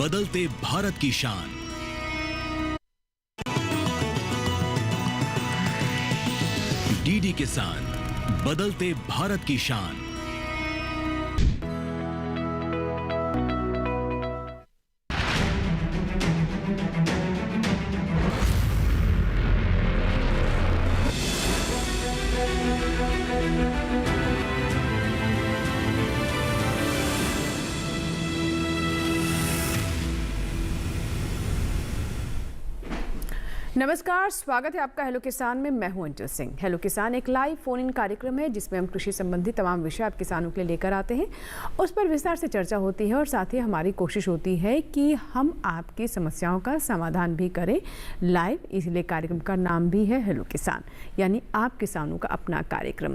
बदलते भारत की शान। डीडी किसान, बदलते भारत की शान। नमस्कार, स्वागत है आपका हेलो किसान में। मैं हूं अंजल सिंह। हेलो किसान एक लाइव फोन इन कार्यक्रम है जिसमें हम कृषि संबंधी तमाम विषय आप किसानों के लिए लेकर आते हैं, उस पर विस्तार से चर्चा होती है और साथ ही हमारी कोशिश होती है कि हम आपकी समस्याओं का समाधान भी करें लाइव। इसलिए कार्यक्रम का नाम भी है हेलो किसान, यानी आप किसानों का अपना कार्यक्रम।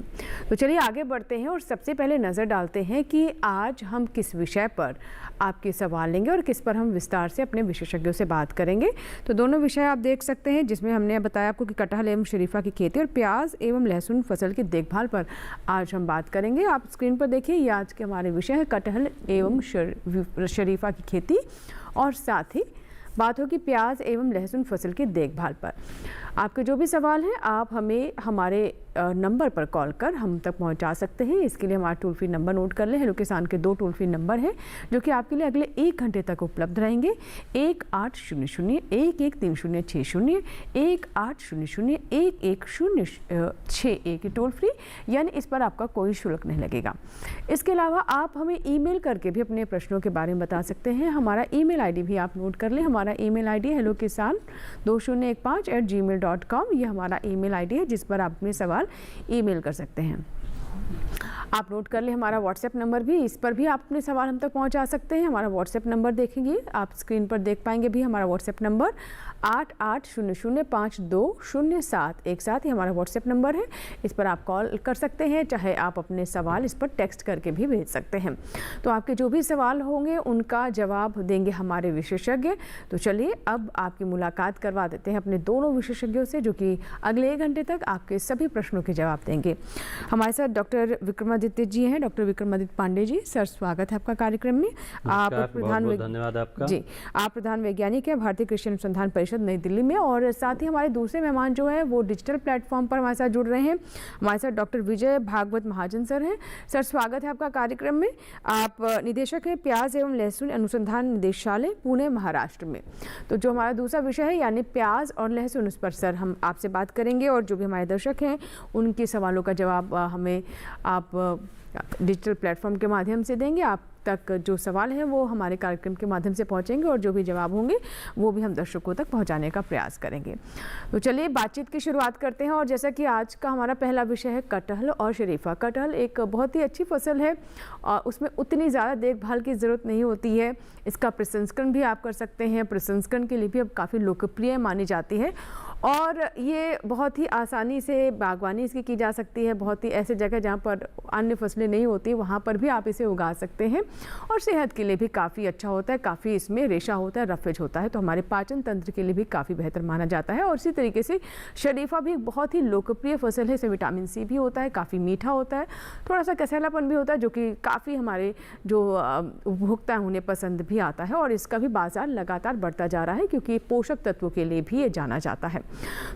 तो चलिए आगे बढ़ते हैं और सबसे पहले नज़र डालते हैं कि आज हम किस विषय पर आपके सवाल लेंगे और किस पर हम विस्तार से अपने विशेषज्ञों से बात करेंगे। तो दोनों विषय आप देख सकते हैं, जिसमें हमने बताया आपको कि कटहल एवं शरीफा की खेती और प्याज एवं लहसुन फसल की देखभाल पर आज हम बात करेंगे। आप स्क्रीन पर देखिए, ये आज के हमारे विषय है कटहल एवं शरीफा की खेती और साथ ही बात होगी प्याज एवं लहसुन फसल की देखभाल पर। आपके जो भी सवाल हैं आप हमें हमारे नंबर पर कॉल कर हम तक पहुंचा सकते हैं। इसके लिए हमारा टोल फ्री नंबर नोट कर लें। हेलो किसान के 2 टोल फ्री नंबर हैं जो कि आपके लिए अगले 1 घंटे तक उपलब्ध रहेंगे। 1800-113060, 1800-111061 टोल फ्री, यानी इस पर आपका कोई शुल्क नहीं लगेगा। इसके अलावा आप हमें ईमेल करके भी अपने प्रश्नों के बारे में बता सकते हैं। हमारा ईमेल आईडी भी आप नोट कर लें। हमारा ईमेल आईडी है hellokisan2015@gmail.com। ये हमारा ईमेल आईडी है जिस पर आप अपने सवाल ईमेल कर सकते हैं। आप नोट कर ले हमारा व्हाट्सएप नंबर भी, इस पर भी आप अपने सवाल हम तक पहुंचा सकते हैं। हमारा व्हाट्सएप नंबर देखेंगे, आप स्क्रीन पर देख पाएंगे भी हमारा व्हाट्सएप नंबर 8800520717। ये हमारा व्हाट्सएप नंबर है, इस पर आप कॉल कर सकते हैं, चाहे आप अपने सवाल इस पर टेक्स्ट करके भी भेज सकते हैं। तो आपके जो भी सवाल होंगे उनका जवाब देंगे हमारे विशेषज्ञ। तो चलिए अब आपकी मुलाकात करवा देते हैं अपने दोनों विशेषज्ञों से, जो कि अगले 1 घंटे तक आपके सभी प्रश्नों के जवाब देंगे। हमारे साथ डॉक्टर विक्रमादित्य जी हैं, डॉक्टर विक्रमादित्य पांडे जी। सर, स्वागत है आपका कार्यक्रम में। आप धन्यवाद आपका जी। आप प्रधान वैज्ञानिक है भारतीय कृषि अनुसंधान परिषद नई दिल्ली में, और साथ ही हमारे दूसरे मेहमान जो है वो डिजिटल प्लेटफॉर्म पर हमारे साथ जुड़ रहे हैं। हमारे साथ डॉक्टर विजय भागवत महाजन सर हैं। सर, स्वागत है आपका कार्यक्रम में। आप निदेशक हैं प्याज एवं लहसुन अनुसंधान निदेशालय, पुणे, महाराष्ट्र में। तो जो हमारा दूसरा विषय है यानी प्याज और लहसुन, उस पर सर हम आपसे बात करेंगे और जो भी हमारे दर्शक हैं उनके सवालों का जवाब हमें आप डिजिटल प्लेटफॉर्म के माध्यम से देंगे। आप तक जो सवाल हैं वो हमारे कार्यक्रम के माध्यम से पहुंचेंगे और जो भी जवाब होंगे वो भी हम दर्शकों तक पहुंचाने का प्रयास करेंगे। तो चलिए बातचीत की शुरुआत करते हैं। और जैसा कि आज का हमारा पहला विषय है कटहल और शरीफा। कटहल एक बहुत ही अच्छी फसल है और उसमें उतनी ज़्यादा देखभाल की ज़रूरत नहीं होती है। इसका प्रसंस्करण भी आप कर सकते हैं, प्रसंस्करण के लिए भी अब काफ़ी लोकप्रिय मानी जाती है और ये बहुत ही आसानी से बागवानी इसकी की जा सकती है। बहुत ही ऐसे जगह जहाँ पर अन्य फसलें नहीं होती वहाँ पर भी आप इसे उगा सकते हैं और सेहत के लिए भी काफ़ी अच्छा होता है। काफ़ी इसमें रेशा होता है, रफेज होता है, तो हमारे पाचन तंत्र के लिए भी काफ़ी बेहतर माना जाता है। और इसी तरीके से शरीफा भी एक बहुत ही लोकप्रिय फसल है। इसमें विटामिन सी भी होता है, काफ़ी मीठा होता है, थोड़ा सा कसैलापन भी होता है, जो कि काफ़ी हमारे जो उपभोक्ता हैं उन्हें पसंद भी आता है। और इसका भी बाजार लगातार बढ़ता जा रहा है क्योंकि पोषक तत्वों के लिए भी ये जाना जाता है।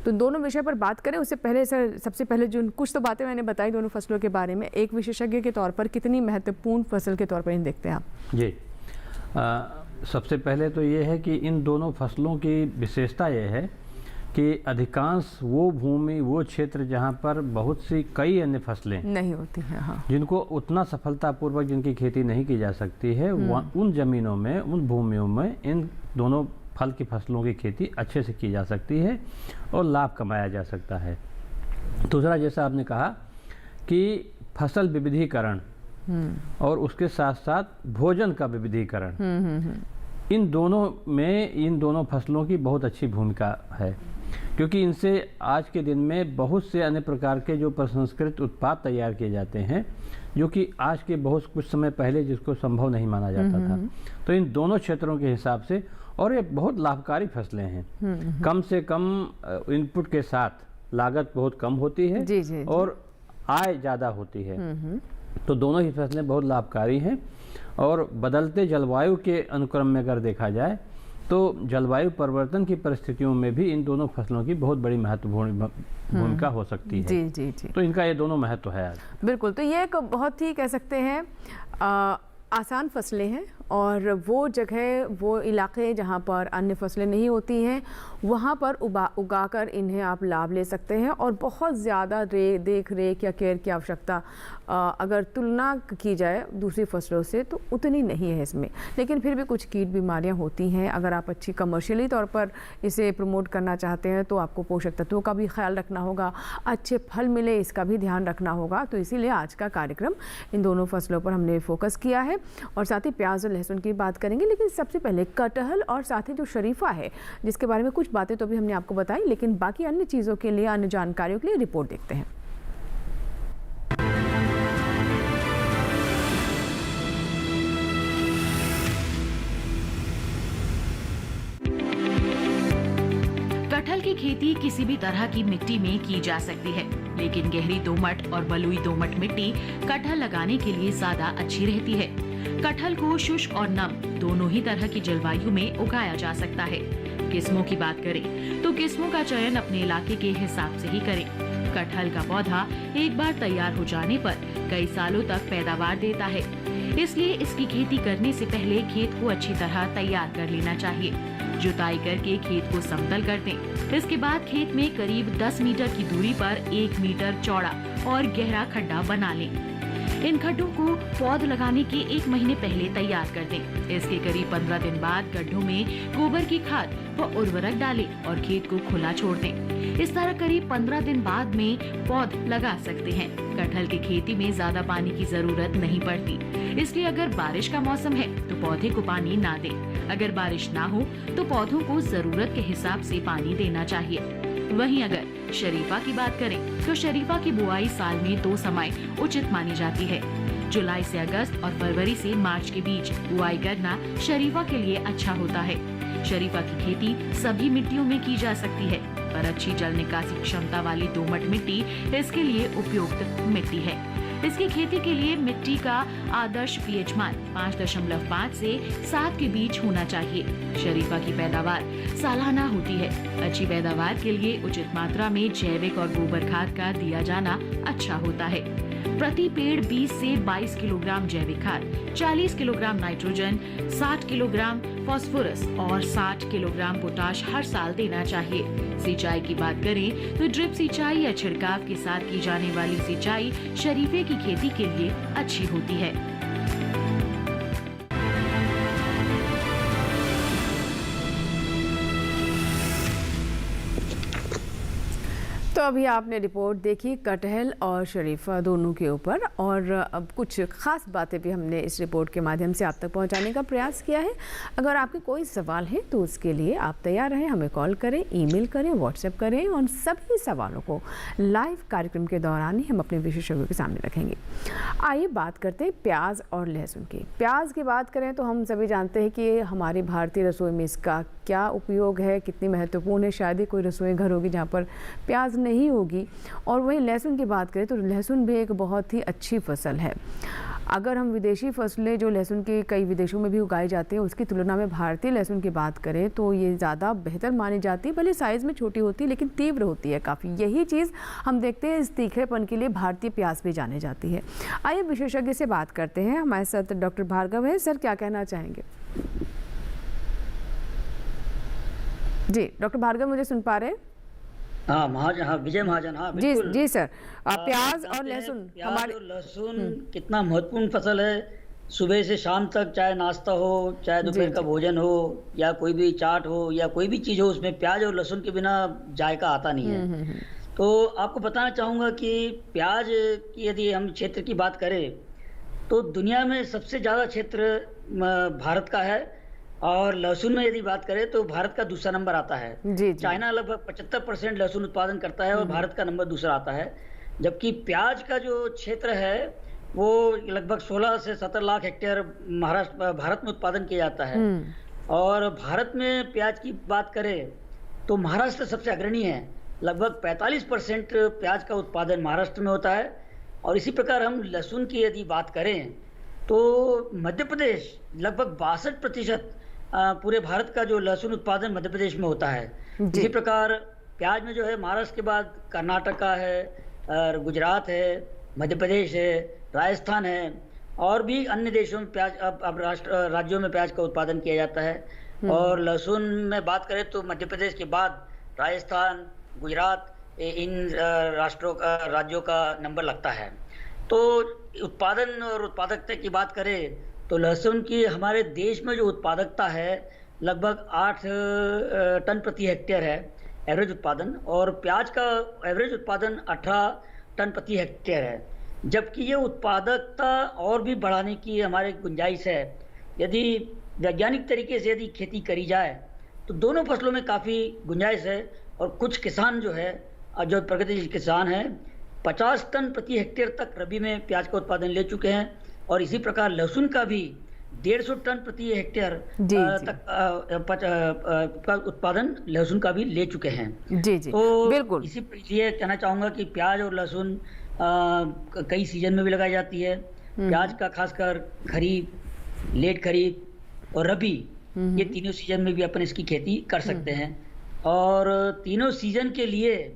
तो दोनों विषय पर बात करें उससे पहले सर, सबसे पहले जो कुछ तो बातें मैंने बताई दोनों फसलों के बारे में, एक विशेषज्ञ के तौर पर कितनी महत्वपूर्ण फसल के तौर पर इन्हें देखते हैं आप? जी, सबसे पहले तो ये है कि इन दोनों फसलों की विशेषता ये है कि अधिकांश वो भूमि, वो क्षेत्र जहाँ पर बहुत सी कई अन्य फसलें नहीं होती हैं, हाँ, जिनको उतना सफलतापूर्वक जिनकी खेती नहीं की जा सकती है, उन जमीनों में, उन भूमियों में इन दोनों फल की फसलों की खेती अच्छे से की जा सकती है और लाभ कमाया जा सकता है। दूसरा, जैसा आपने कहा कि फसल विविधीकरण और उसके साथ साथ भोजन का विविधीकरण, इन दोनों फसलों की बहुत अच्छी भूमिका है क्योंकि इनसे आज के दिन में बहुत से अन्य प्रकार के जो प्रसंस्कृत उत्पाद तैयार किए जाते हैं, जो कि आज के बहुत कुछ समय पहले जिसको संभव नहीं माना जाता था। तो इन दोनों क्षेत्रों के हिसाब से, और ये बहुत लाभकारी फसलें हैं, कम से कम इनपुट के साथ लागत बहुत कम होती है, जी, और आय ज़्यादा होती है। तो दोनों ही फसलें बहुत लाभकारी हैं। और बदलते जलवायु के अनुक्रम में अगर देखा जाए तो जलवायु परिवर्तन की परिस्थितियों में भी इन दोनों फसलों की बहुत बड़ी महत्वपूर्ण भूमिका हो सकती है। जी जी जी। तो इनका ये दोनों महत्व है आज। बिल्कुल, तो ये एक बहुत ही कह सकते हैं आसान फसलें हैं और वो जगह, वो इलाके जहाँ पर अन्य फसलें नहीं होती हैं, वहाँ पर उगाकर इन्हें आप लाभ ले सकते हैं। और बहुत ज़्यादा देख रेख या केयर की आवश्यकता अगर तुलना की जाए दूसरी फसलों से तो उतनी नहीं है इसमें, लेकिन फिर भी कुछ कीट बीमारियाँ होती हैं। अगर आप अच्छी कमर्शियली तौर पर इसे प्रमोट करना चाहते हैं तो आपको पोषक तत्वों का भी ख्याल रखना होगा, अच्छे फल मिले इसका भी ध्यान रखना होगा। तो इसीलिए आज का कार्यक्रम इन दोनों फसलों पर हमने फोकस किया है और साथ ही प्याज और लहसुन की बात करेंगे। लेकिन सबसे पहले कटहल और साथ ही जो शरीफा है जिसके बारे में कुछ बातें तो भी हमने आपको बताई, लेकिन बाकी अन्य चीज़ों के लिए, अन्य जानकारियों के लिए रिपोर्ट देखते हैं। कटहल की खेती किसी भी तरह की मिट्टी में की जा सकती है, लेकिन गहरी दोमट और बलुई दोमट मिट्टी कटहल लगाने के लिए ज्यादा अच्छी रहती है। कटहल को शुष्क और नम दोनों ही तरह की जलवायु में उगाया जा सकता है। किस्मों की बात करें तो किस्मों का चयन अपने इलाके के हिसाब से ही करें। कटहल का पौधा एक बार तैयार हो जाने पर कई सालों तक पैदावार देता है, इसलिए इसकी खेती करने से पहले खेत को अच्छी तरह तैयार कर लेना चाहिए। जुताई करके खेत को समतल कर दें। इसके बाद खेत में करीब 10 मीटर की दूरी पर 1 मीटर चौड़ा और गहरा खड्डा बना लें। इन खड्डों को पौध लगाने के 1 महीने पहले तैयार कर दें। इसके करीब 15 दिन बाद गड्ढों में गोबर की खाद व उर्वरक डालें और खेत को खुला छोड़ दें। इस तरह करीब 15 दिन बाद में पौध लगा सकते हैं। कटहल की खेती में ज्यादा पानी की जरूरत नहीं पड़ती, इसलिए अगर बारिश का मौसम है तो पौधे को पानी ना दें। अगर बारिश ना हो तो पौधों को जरूरत के हिसाब से पानी देना चाहिए। वहीं अगर शरीफा की बात करें तो शरीफा की बुआई साल में 2 समय उचित मानी जाती है। जुलाई से अगस्त और फरवरी से मार्च के बीच बुआई करना शरीफा के लिए अच्छा होता है। शरीफा की खेती सभी मिट्टियों में की जा सकती है, पर अच्छी जल निकासी क्षमता वाली दोमट मिट्टी इसके लिए उपयुक्त मिट्टी है। इसकी खेती के लिए मिट्टी का आदर्श पीएच मान 5.5 से 7 के बीच होना चाहिए। शरीफा की पैदावार सालाना होती है। अच्छी पैदावार के लिए उचित मात्रा में जैविक और गोबर खाद का दिया जाना अच्छा होता है। प्रति पेड़ 20 से 22 किलोग्राम जैविक खाद, 40 किलोग्राम नाइट्रोजन, 60 किलोग्राम फास्फोरस और 60 किलोग्राम पोटाश हर साल देना चाहिए। सिंचाई की बात करें तो ड्रिप सिंचाई या छिड़काव के साथ की जाने वाली सिंचाई शरीफे की खेती के लिए अच्छी होती है। तो अभी आपने रिपोर्ट देखी कटहल और शरीफा दोनों के ऊपर, और अब कुछ ख़ास बातें भी हमने इस रिपोर्ट के माध्यम से आप तक पहुंचाने का प्रयास किया है। अगर आपके कोई सवाल है तो उसके लिए आप तैयार रहें, हमें कॉल करें, ईमेल करें, व्हाट्सएप करें, और सभी सवालों को लाइव कार्यक्रम के दौरान ही हम अपने विशेषज्ञों के सामने रखेंगे। आइए बात करते हैं प्याज और लहसुन की। प्याज की बात करें तो हम सभी जानते हैं कि हमारी भारतीय रसोई में इसका क्या उपयोग है, कितनी महत्वपूर्ण है। शायद ही कोई रसोई घर होगी जहाँ पर प्याज नहीं होगी। और वहीं लहसुन की बात करें तो लहसुन भी एक बहुत ही अच्छी फसल है। अगर हम विदेशी फसलें जो लहसुन के कई विदेशों में भी उगाई जाती हैं उसकी तुलना में भारतीय लहसुन की बात करें तो ये ज़्यादा बेहतर मानी जाती है। भले साइज़ में छोटी होती है लेकिन तीव्र होती है काफ़ी। यही चीज़ हम देखते हैं, इस तीखेपन के लिए भारतीय प्याज भी जाने जाती है। आइए विशेषज्ञ से बात करते हैं। हमारे साथ डॉक्टर भार्गव है। सर, क्या कहना चाहेंगे? जी डॉक्टर भार्गव, मुझे सुन पा रहे हैं? हाँ महाजन, हाँ विजय महाजन, हाँ जी बिल्कुल। जी सर। प्याज और लहसुन हमारे लहसुन कितना महत्वपूर्ण फसल है। सुबह से शाम तक चाहे नाश्ता हो, चाहे दोपहर का भोजन हो, या कोई भी चाट हो, या कोई भी चीज़ हो, उसमें प्याज और लहसुन के बिना जायका आता नहीं है। तो आपको बताना चाहूँगा कि प्याज की यदि हम क्षेत्र की बात करें तो दुनिया में सबसे ज़्यादा क्षेत्र भारत का है, और लहसुन में यदि बात करें तो भारत का दूसरा नंबर आता है। जी। चाइना लगभग 75% लहसुन उत्पादन करता है और भारत का नंबर दूसरा आता है। जबकि प्याज का जो क्षेत्र है वो लगभग 16 से 17 लाख हेक्टेयर भारत में उत्पादन किया जाता है। और भारत में प्याज की बात करें तो महाराष्ट्र सबसे अग्रणी है। लगभग 45% प्याज का उत्पादन महाराष्ट्र में होता है। और इसी प्रकार हम लहसुन की यदि बात करें तो मध्य प्रदेश लगभग 62% पूरे भारत का जो लहसुन उत्पादन मध्य प्रदेश में होता है। इसी प्रकार प्याज में जो है महाराष्ट्र के बाद कर्नाटका है, और गुजरात है, मध्य प्रदेश है, राजस्थान है और भी अन्य देशों में प्याज अब राज्यों में प्याज का उत्पादन किया जाता है। और लहसुन में बात करें तो मध्य प्रदेश के बाद राजस्थान, गुजरात इन राज्यों का नंबर लगता है। तो उत्पादन और उत्पादकता की बात करें तो लहसुन की हमारे देश में जो उत्पादकता है लगभग 8 टन प्रति हेक्टेयर है एवरेज उत्पादन, और प्याज का एवरेज उत्पादन 18 टन प्रति हेक्टेयर है। जबकि ये उत्पादकता और भी बढ़ाने की हमारे गुंजाइश है। यदि वैज्ञानिक तरीके से यदि खेती करी जाए तो दोनों फसलों में काफ़ी गुंजाइश है। और कुछ किसान जो है, जो प्रगतिशील किसान हैं, 50 टन प्रति हेक्टेयर तक रबी में प्याज का उत्पादन ले चुके हैं। और इसी प्रकार लहसुन का भी 150 टन प्रति हेक्टेयर तक का उत्पादन लहसुन का भी ले चुके हैं। तो बिल्कुल इसीलिए कहना चाहूँगा कि प्याज और लहसुन कई सीजन में भी लगाई जाती है। प्याज का खासकर खरीफ, लेट खरीफ और रबी, ये तीनों सीजन में भी अपन इसकी खेती कर सकते हैं। और तीनों सीजन के लिए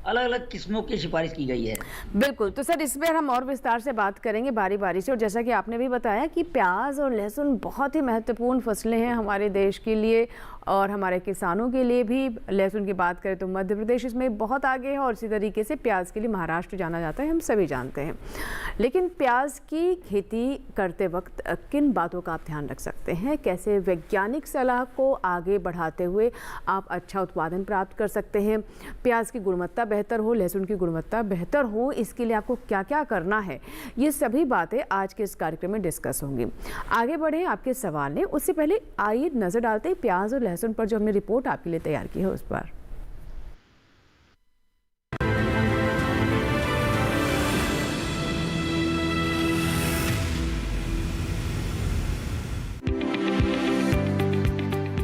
अलग अलग किस्मों की सिफारिश की गई है। बिल्कुल, तो सर इस पर हम और विस्तार से बात करेंगे बारी बारी से। और जैसा कि आपने भी बताया कि प्याज और लहसुन बहुत ही महत्वपूर्ण फसलें हैं हमारे देश के लिए और हमारे किसानों के लिए भी। लहसुन की बात करें तो मध्य प्रदेश इसमें बहुत आगे है और इसी तरीके से प्याज के लिए महाराष्ट्र जाना जाता है, हम सभी जानते हैं। लेकिन प्याज की खेती करते वक्त किन बातों का आप ध्यान रख सकते हैं? कैसे वैज्ञानिक सलाह को आगे बढ़ाते हुए आप अच्छा उत्पादन प्राप्त कर सकते हैं? प्याज की गुणवत्ता बेहतर हो, लहसुन की गुणवत्ता बेहतर हो, इसके लिए आपको क्या क्या करना है, ये सभी बातें आज के इस कार्यक्रम में डिस्कस होंगी। आगे बढ़े आपके सवाल ने, उससे पहले आइए नजर डालते हैं प्याज और लहसुन पर जो हमने रिपोर्ट आपके लिए तैयार की है उस पर।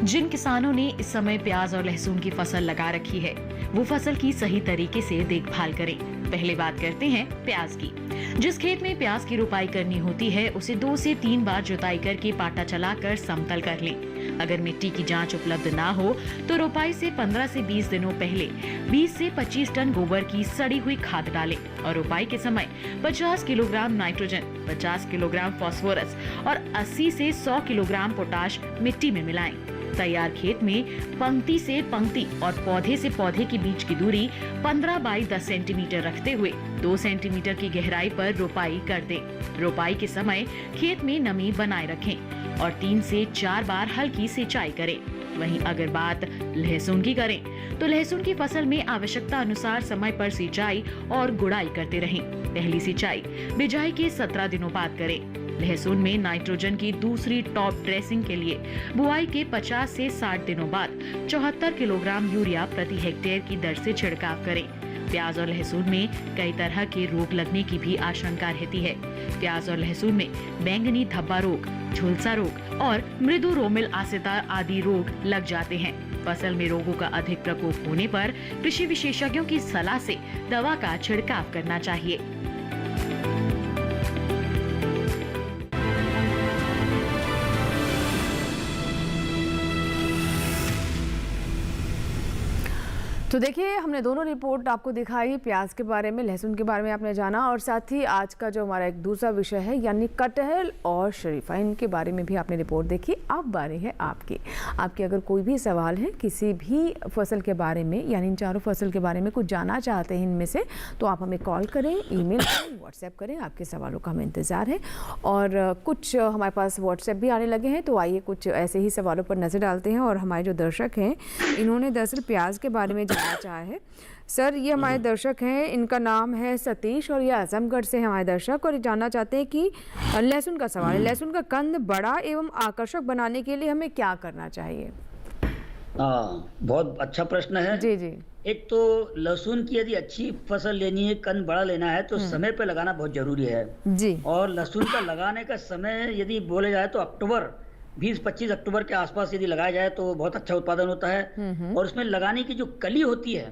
जिन किसानों ने इस समय प्याज और लहसुन की फसल लगा रखी है, वो फसल की सही तरीके से देखभाल करें। पहले बात करते हैं प्याज की। जिस खेत में प्याज की रुपाई करनी होती है, उसे 2 से 3 बार जुताई करके पाटा चलाकर समतल कर लें। अगर मिट्टी की जांच उपलब्ध ना हो तो रुपाई से 15 से 20 दिनों पहले 20 से 25 टन गोबर की सड़ी हुई खाद डालें और रुपाई के समय 50 किलोग्राम नाइट्रोजन, 50 किलोग्राम फास्फोरस और 80 से 100 किलोग्राम पोटाश मिट्टी में मिलाएं। तैयार खेत में पंक्ति से पंक्ति और पौधे से पौधे के बीच की दूरी 15 बाई 10 सेंटीमीटर रखते हुए 2 सेंटीमीटर की गहराई पर रोपाई कर दें। रोपाई के समय खेत में नमी बनाए रखें और 3 से 4 बार हल्की सिंचाई करें। वहीं अगर बात लहसुन की करें तो लहसुन की फसल में आवश्यकता अनुसार समय पर सिंचाई और गुड़ाई करते रहें। पहली सिंचाई बिजाई के 17 दिनों बाद करें। लहसुन में नाइट्रोजन की दूसरी टॉप ड्रेसिंग के लिए बुआई के 50 से 60 दिनों बाद 74 किलोग्राम यूरिया प्रति हेक्टेयर की दर से छिड़काव करें। प्याज और लहसुन में कई तरह के रोग लगने की भी आशंका रहती है। प्याज और लहसुन में बैंगनी धब्बा रोग, झुलसा रोग और मृदु रोमिल आसिता आदि रोग लग जाते हैं। फसल में रोगों का अधिक प्रकोप होने पर कृषि विशेषज्ञों की सलाह से दवा का छिड़काव करना चाहिए। तो देखिए, हमने दोनों रिपोर्ट आपको दिखाई, प्याज के बारे में, लहसुन के बारे में आपने जाना और साथ ही आज का जो हमारा एक दूसरा विषय है यानी कटहल और शरीफा, इनके बारे में भी आपने रिपोर्ट देखी। अब बारी है आपकी अगर कोई भी सवाल है किसी भी फसल के बारे में यानी इन चारों फसल के बारे में कुछ जानना चाहते हैं इनमें से, तो आप हमें कॉल करें, ईमेल करें, व्हाट्सएप करें, आपके सवालों का हमें इंतज़ार है। और कुछ हमारे पास व्हाट्सएप भी आने लगे हैं, तो आइए कुछ ऐसे ही सवालों पर नज़र डालते हैं। और हमारे जो दर्शक हैं इन्होंने दरअसल प्याज के बारे में चाहा है। सर, ये हमारे दर्शक हैं, इनका नाम है सतीश और ये आजमगढ़ से हैं हमारे दर्शक, और ये जानना चाहते हैं कि लहसुन का सवाल है, लहसुन का कंद बड़ा एवं आकर्षक बनाने के लिए हमें क्या करना चाहिए? बहुत अच्छा प्रश्न है। जी जी। एक तो लहसुन की यदि अच्छी फसल लेनी है, कंद बड़ा लेना है, तो समय पे लगाना बहुत जरूरी है जी। और लहसुन का लगाने का समय यदि बोले जाए तो अक्टूबर 20-25 अक्टूबर के आसपास यदि लगाया जाए तो बहुत अच्छा उत्पादन होता है। और उसमें लगाने की जो कली होती है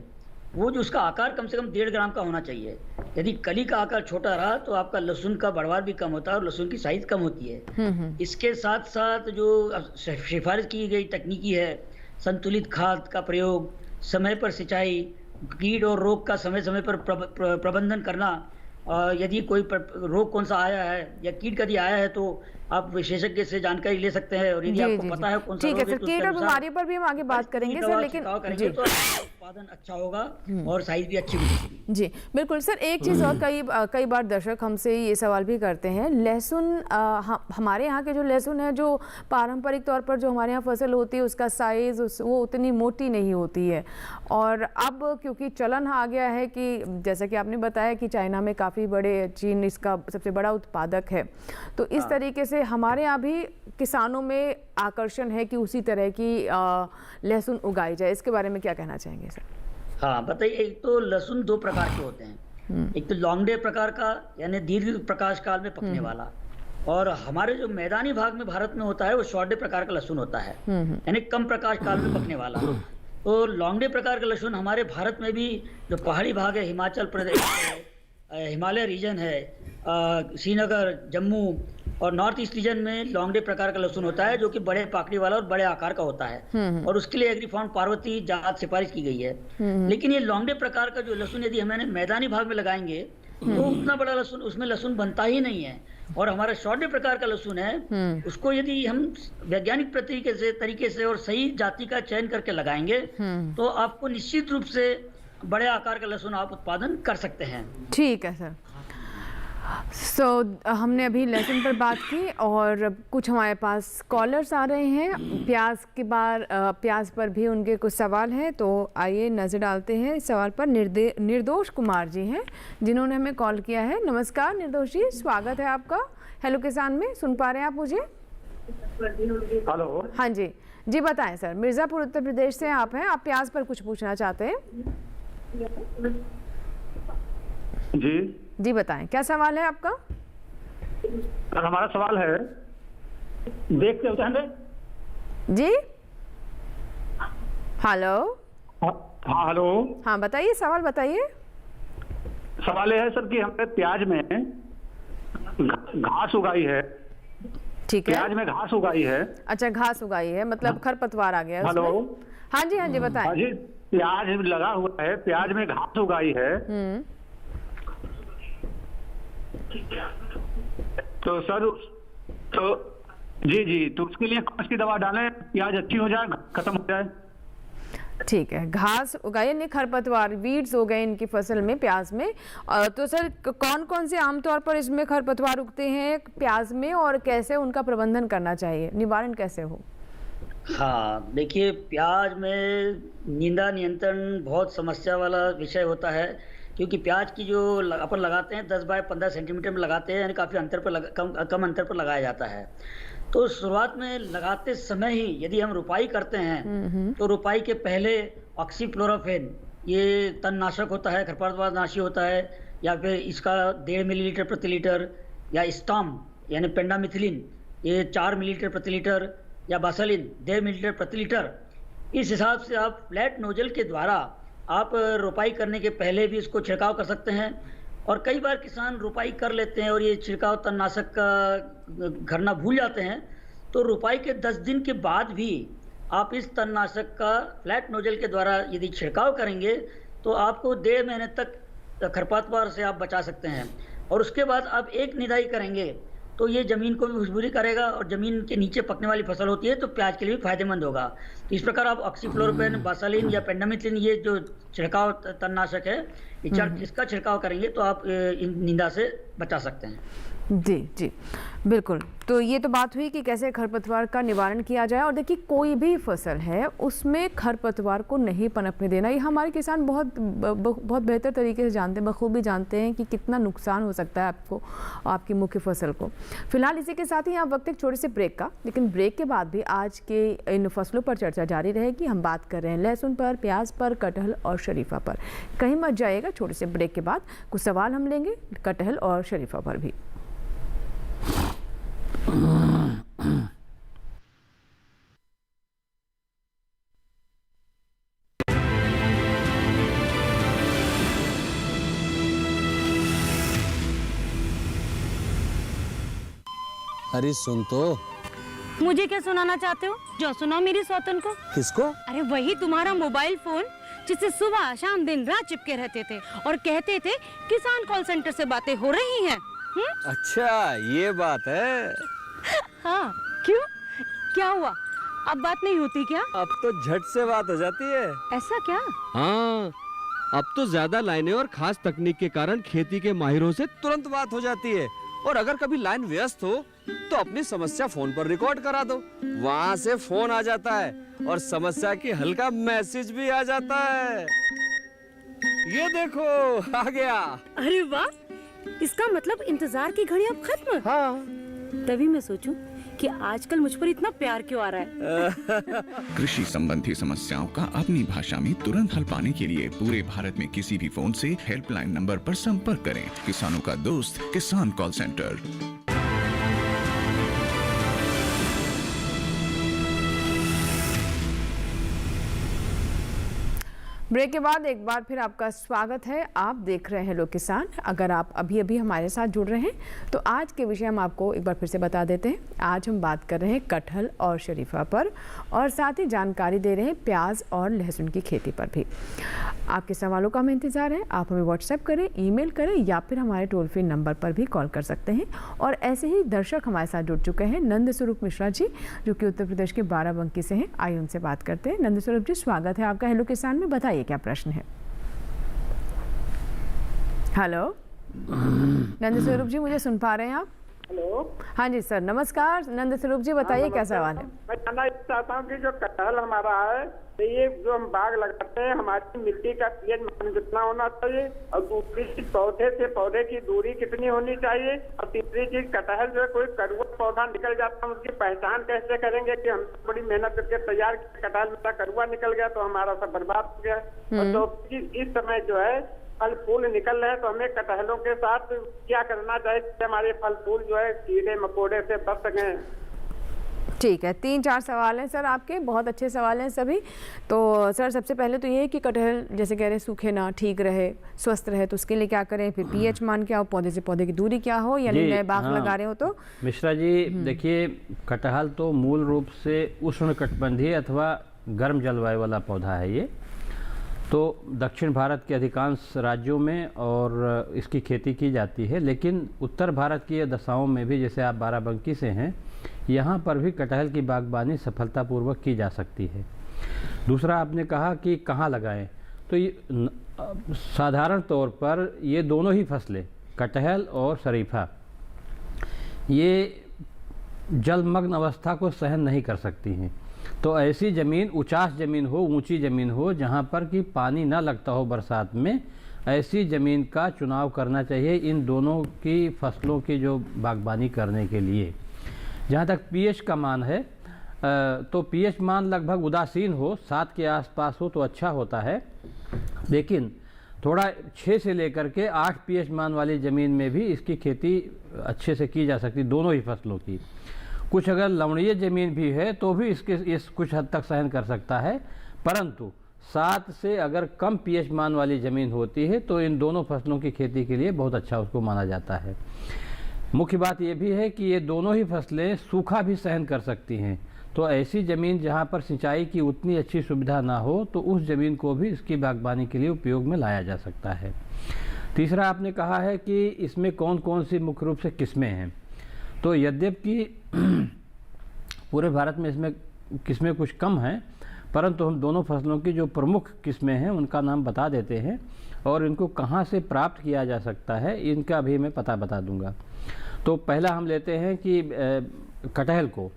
वो जो उसका आकार कम से कम 1.5 ग्राम का होना चाहिए। यदि कली का आकार छोटा रहा तो आपका लहसुन का बढ़वार भी कम होता है और लहसुन की साइज कम होती है। इसके साथ साथ जो सिफारिश की गई तकनीकी है, संतुलित खाद का प्रयोग, समय पर सिंचाई, कीट और रोग का समय समय पर प्रबंधन करना, यदि कोई रोग कौन सा आया है या कीट कभी आया है तो आप विशेषज्ञ से जानकारी ले सकते हैं। और यदि आपको पता है कौन सा ठीक है रोग है सर, तो कीट और बीमारी पर भी हम आगे बात करेंगे सर, लेकिन करेंगे तो उत्पादन अच्छा होगा और साइज भी अच्छी मिलेगी। जी बिल्कुल सर। एक चीज़ और, कई बार दर्शक हमसे ये सवाल भी करते हैं, लहसुन हमारे यहाँ के जो लहसुन है, जो पारंपरिक तौर पर जो हमारे यहाँ फसल होती है उसका साइज़ वो उतनी मोटी नहीं होती है, और अब क्योंकि चलन आ गया है कि जैसा कि आपने बताया कि चाइना में काफ़ी बड़े, चीन इसका सबसे बड़ा उत्पादक है, तो इस तरीके से हमारे यहाँ भी किसानों में आकर्षण है कि उसी तरह की लहसुन उगाई जाए। इसके बारे में क्या कहना चाहेंगे सर? हाँ बताइए। एक तो लहसुन 2 प्रकार के होते हैं, एक तो लॉन्ग डे प्रकार का यानी दीर्घ प्रकाश काल में पकने वाला, और हमारे जो मैदानी भाग में भारत में होता है वो शॉर्ट डे प्रकार का लहसुन होता है, यानी कम प्रकाश काल में पकने वाला। तो लॉन्ग डे प्रकार का लहसुन हमारे भारत में भी जो पहाड़ी भाग है, हिमाचल प्रदेश है, हिमालय रीजन है, श्रीनगर, जम्मू और नॉर्थ ईस्ट रीजन में लॉन्ग डे प्रकार का लहसुन होता है, जो कि बड़े पाकड़ी वाला और बड़े आकार का होता है, और उसके लिए एग्रीफार्म पार्वती जात सिफारिश की गई है। लेकिन ये लॉन्ग डे प्रकार का जो लहसुन यदि हमें मैदानी भाग में लगाएंगे तो उतना बड़ा लहसुन उसमें लहसुन बनता ही नहीं है। और हमारा शॉर्ट डे प्रकार का लहसुन है, उसको यदि हम वैज्ञानिक तरीके से और सही जाति का चयन करके लगाएंगे तो आपको निश्चित रूप से बड़े आकार का लहसुन आप उत्पादन कर सकते हैं। ठीक है सर। हमने अभी लहसुन पर बात की और कुछ हमारे पास कॉलर्स आ रहे हैं प्याज के बाद, प्याज पर भी उनके कुछ सवाल हैं, तो आइए नज़र डालते हैं इस सवाल पर। निर्दोष कुमार जी हैं जिन्होंने हमें कॉल किया है। नमस्कार निर्दोष जी, स्वागत है आपका हेलो किसान में। सुन पा रहे हैं आप मुझे? हेलो। हाँ जी जी, बताएं सर। मिर्ज़ापुर उत्तर प्रदेश से आप हैं, आप प्याज पर कुछ पूछना चाहते हैं? जी बताएं, क्या सवाल है आपका? हमारा सवाल है, देखते होते हैं जी। हेलो। हाँ हेलो। हाँ बताइए, सवाल बताइए। सवाल ये है सर कि हमने प्याज में घास उगाई है। ठीक है, प्याज में घास उगाई है। अच्छा, घास उगाई है, मतलब खरपतवार आ गया हेलो। हाँ जी बताएं। हाँ जी, प्याज लगा हुआ है, प्याज में घास उगाई है। तो सर जी तो उसके लिए कौन सी दवा डालें, प्याज अच्छी हो जाए, खत्म हो जाए? ठीक है, घास उगाई यानी खरपतवार, वीड्स हो गए इनकी फसल में, प्याज में। तो सर कौन कौन से आमतौर पर इसमें खरपतवार उगते हैं प्याज में और कैसे उनका प्रबंधन करना चाहिए, निवारण कैसे हो? हाँ देखिए, प्याज में निंदा नियंत्रण बहुत समस्या वाला विषय होता है, क्योंकि प्याज की जो अपन लगाते हैं 10 बाय 15 सेंटीमीटर में लगाते हैं, यानी काफ़ी अंतर पर कम अंतर पर लगाया जाता है। तो शुरुआत में लगाते समय ही यदि हम रुपाई करते हैं तो रुपाई के पहले ऑक्सीफ्लोरोफेन, ये तणनाशक होता है, खरपतवार नाशी होता है, या फिर इसका 1.5 मिलीलीटर प्रति लीटर, या स्टॉम यानी पेंडामिथिलिन ये 4 मिलीलीटर प्रति लीटर, या बासलिन 1.5 मिलीलीटर प्रति लीटर, इस हिसाब से आप फ्लैट नोजल के द्वारा आप रुपाई करने के पहले भी इसको छिड़काव कर सकते हैं। और कई बार किसान रुपाई कर लेते हैं और ये छिड़काव तणनाशक का करना भूल जाते हैं, तो रुपाई के 10 दिन के बाद भी आप इस तणनाशक का फ्लैट नोजल के द्वारा यदि छिड़काव करेंगे तो आपको 1.5 महीने तक खरपतवार से आप बचा सकते हैं। और उसके बाद आप एक निदाई करेंगे तो ये ज़मीन को भी खुशबूरी करेगा, और ज़मीन के नीचे पकने वाली फसल होती है तो प्याज के लिए भी फायदेमंद होगा। तो इस प्रकार आप ऑक्सीफ्लोरोपेन, बासालिन या पेंडामिथिलिन, ये जो छिड़काव तणनाशक है, इसका छिड़काव करेंगे तो आप इन निंदा से बचा सकते हैं। जी बिल्कुल। तो ये तो बात हुई कि कैसे खरपतवार का निवारण किया जाए। और देखिए, कोई भी फसल है उसमें खरपतवार को नहीं पनपने देना, ये हमारे किसान बहुत बेहतर तरीके से जानते हैं, बखूबी जानते हैं कि कितना नुकसान हो सकता है आपको, आपकी मुख्य फसल को। फिलहाल इसी के साथ ही यहाँ वक्त एक छोटे से ब्रेक का, लेकिन ब्रेक के बाद भी आज के इन फसलों पर चर्चा जारी रहेगी। हम बात कर रहे हैं लहसुन पर, प्याज पर, कटहल और शरीफा पर। कहीं मत जाइएगा, छोटे से ब्रेक के बाद कुछ सवाल हम लेंगे कटहल और शरीफा पर भी। अरे सुन तो। मुझे क्या सुनाना चाहते हो? जो सुनाओ मेरी सौतन को। किसको? अरे वही तुम्हारा मोबाइल फोन जिससे सुबह शाम दिन रात चिपके रहते थे और कहते थे किसान कॉल सेंटर से बातें हो रही हैं। अच्छा ये बात है। हाँ क्यों, क्या हुआ? अब बात नहीं होती क्या? अब तो झट से बात हो जाती है। ऐसा क्या? हाँ, अब तो ज्यादा लाइनें और खास तकनीक के कारण खेती के माहिरों से तुरंत बात हो जाती है। और अगर कभी लाइन व्यस्त हो तो अपनी समस्या फोन पर रिकॉर्ड करा दो, वहाँ से फोन आ जाता है और समस्या की हल का मैसेज भी आ जाता है। ये देखो आ गया। अरे वाह, इसका मतलब इंतजार की घड़ी अब खत्म। हाँ। तभी मैं सोचूं कि आजकल मुझ पर इतना प्यार क्यों आ रहा है। कृषि संबंधी समस्याओं का अपनी भाषा में तुरंत हल पाने के लिए पूरे भारत में किसी भी फोन से हेल्पलाइन नंबर पर संपर्क करें। किसानों का दोस्त किसान कॉल सेंटर। ब्रेक के बाद एक बार फिर आपका स्वागत है। आप देख रहे हैं हेलो किसान। अगर आप अभी अभी हमारे साथ जुड़ रहे हैं तो आज के विषय हम आपको एक बार फिर से बता देते हैं। आज हम बात कर रहे हैं कटहल और शरीफा पर और साथ ही जानकारी दे रहे हैं प्याज और लहसुन की खेती पर भी। आपके सवालों का हमें इंतज़ार है। आप हमें व्हाट्सएप करें, ईमेल करें या फिर हमारे टोल फ्री नंबर पर भी कॉल कर सकते हैं। और ऐसे ही दर्शक हमारे साथ जुड़ चुके हैं नंद स्वरूप मिश्रा जी, जो कि उत्तर प्रदेश के बाराबंकी से हैं। आइए उनसे बात करते हैं। नंद स्वरूप जी, स्वागत है आपका हेलो किसान में। बताइए क्या प्रश्न है। हेलो नंद स्वरूप जी, मुझे सुन पा रहे हैं आप? हेलो। हाँ जी सर, नमस्कार नंद स्वरूप जी, बताइए क्या सवाल है। मैं जानना चाहता हूँ कि जो कटहल हमारा है तो ये जो हम बाग लगाते हैं हमारी मिट्टी का पीएच मान कितना होना चाहिए, और दूसरी चीज पौधे से पौधे की दूरी कितनी होनी चाहिए, और तीसरी चीज कटहल जो है कोई कड़वा पौधा निकल जाता है उसकी पहचान कैसे करेंगे कि हम बड़ी मेहनत करके तैयार कटहल में कड़वा निकल गया तो हमारा सब बर्बाद हो गया। और चौथी चीज, इस समय जो है फल फूल निकल रहे हैं तो हमें कटहलों के साथ क्या करना चाहिए कि हमारे फल फूल जो है कीड़े मकोड़े से बच सकें। ठीक है, 3-4 सवाल हैं सर आपके, बहुत अच्छे सवाल हैं सभी। तो सर सबसे पहले तो ये है कि कटहल जैसे कह रहे सूखे ना, ठीक रहे, स्वस्थ रहे, तो उसके लिए क्या करें? फिर पीएच मान क्या हो, पौधे से पौधे की दूरी क्या हो, यानी नए बाग लगा रहे हो तो? मिश्रा जी देखिए, कटहल तो मूल रूप से उष्णकटिबंधीय अथवा गर्म जलवायु वाला पौधा है। ये तो दक्षिण भारत के अधिकांश राज्यों में और इसकी खेती की जाती है, लेकिन उत्तर भारत की दशाओं में भी, जैसे आप बाराबंकी से हैं, यहाँ पर भी कटहल की बागबानी सफलतापूर्वक की जा सकती है। दूसरा आपने कहा कि कहाँ लगाएं, तो ये साधारण तौर पर ये दोनों ही फसलें, कटहल और शरीफा, ये जलमग्न अवस्था को सहन नहीं कर सकती हैं। तो ऐसी ज़मीन, उचास ज़मीन हो, ऊंची ज़मीन हो, जहाँ पर कि पानी ना लगता हो बरसात में, ऐसी ज़मीन का चुनाव करना चाहिए इन दोनों की फसलों की जो बागबानी करने के लिए। जहाँ तक पीएच का मान है, तो पीएच मान लगभग उदासीन हो, 7 के आसपास हो तो अच्छा होता है, लेकिन थोड़ा 6 से लेकर के 8 पीएच मान वाली ज़मीन में भी इसकी खेती अच्छे से की जा सकती, दोनों ही फसलों की। कुछ अगर लवणीय ज़मीन भी है तो भी इस कुछ हद तक सहन कर सकता है, परंतु 7 से अगर कम पीएच मान वाली ज़मीन होती है तो इन दोनों फसलों की खेती के लिए बहुत अच्छा उसको माना जाता है। मुख्य बात यह भी है कि ये दोनों ही फसलें सूखा भी सहन कर सकती हैं, तो ऐसी ज़मीन जहाँ पर सिंचाई की उतनी अच्छी सुविधा ना हो तो उस ज़मीन को भी इसकी बागबानी के लिए उपयोग में लाया जा सकता है। तीसरा आपने कहा है कि इसमें कौन कौन सी मुख्य रूप से किस्में हैं, तो यद्यपि पूरे भारत में इसमें किस्में कुछ कम हैं, परंतु हम दोनों फसलों की जो प्रमुख किस्में हैं उनका नाम बता देते हैं और इनको कहाँ से प्राप्त किया जा सकता है इनका भी मैं पता बता दूंगा। तो पहला हम लेते हैं कि कटहल को।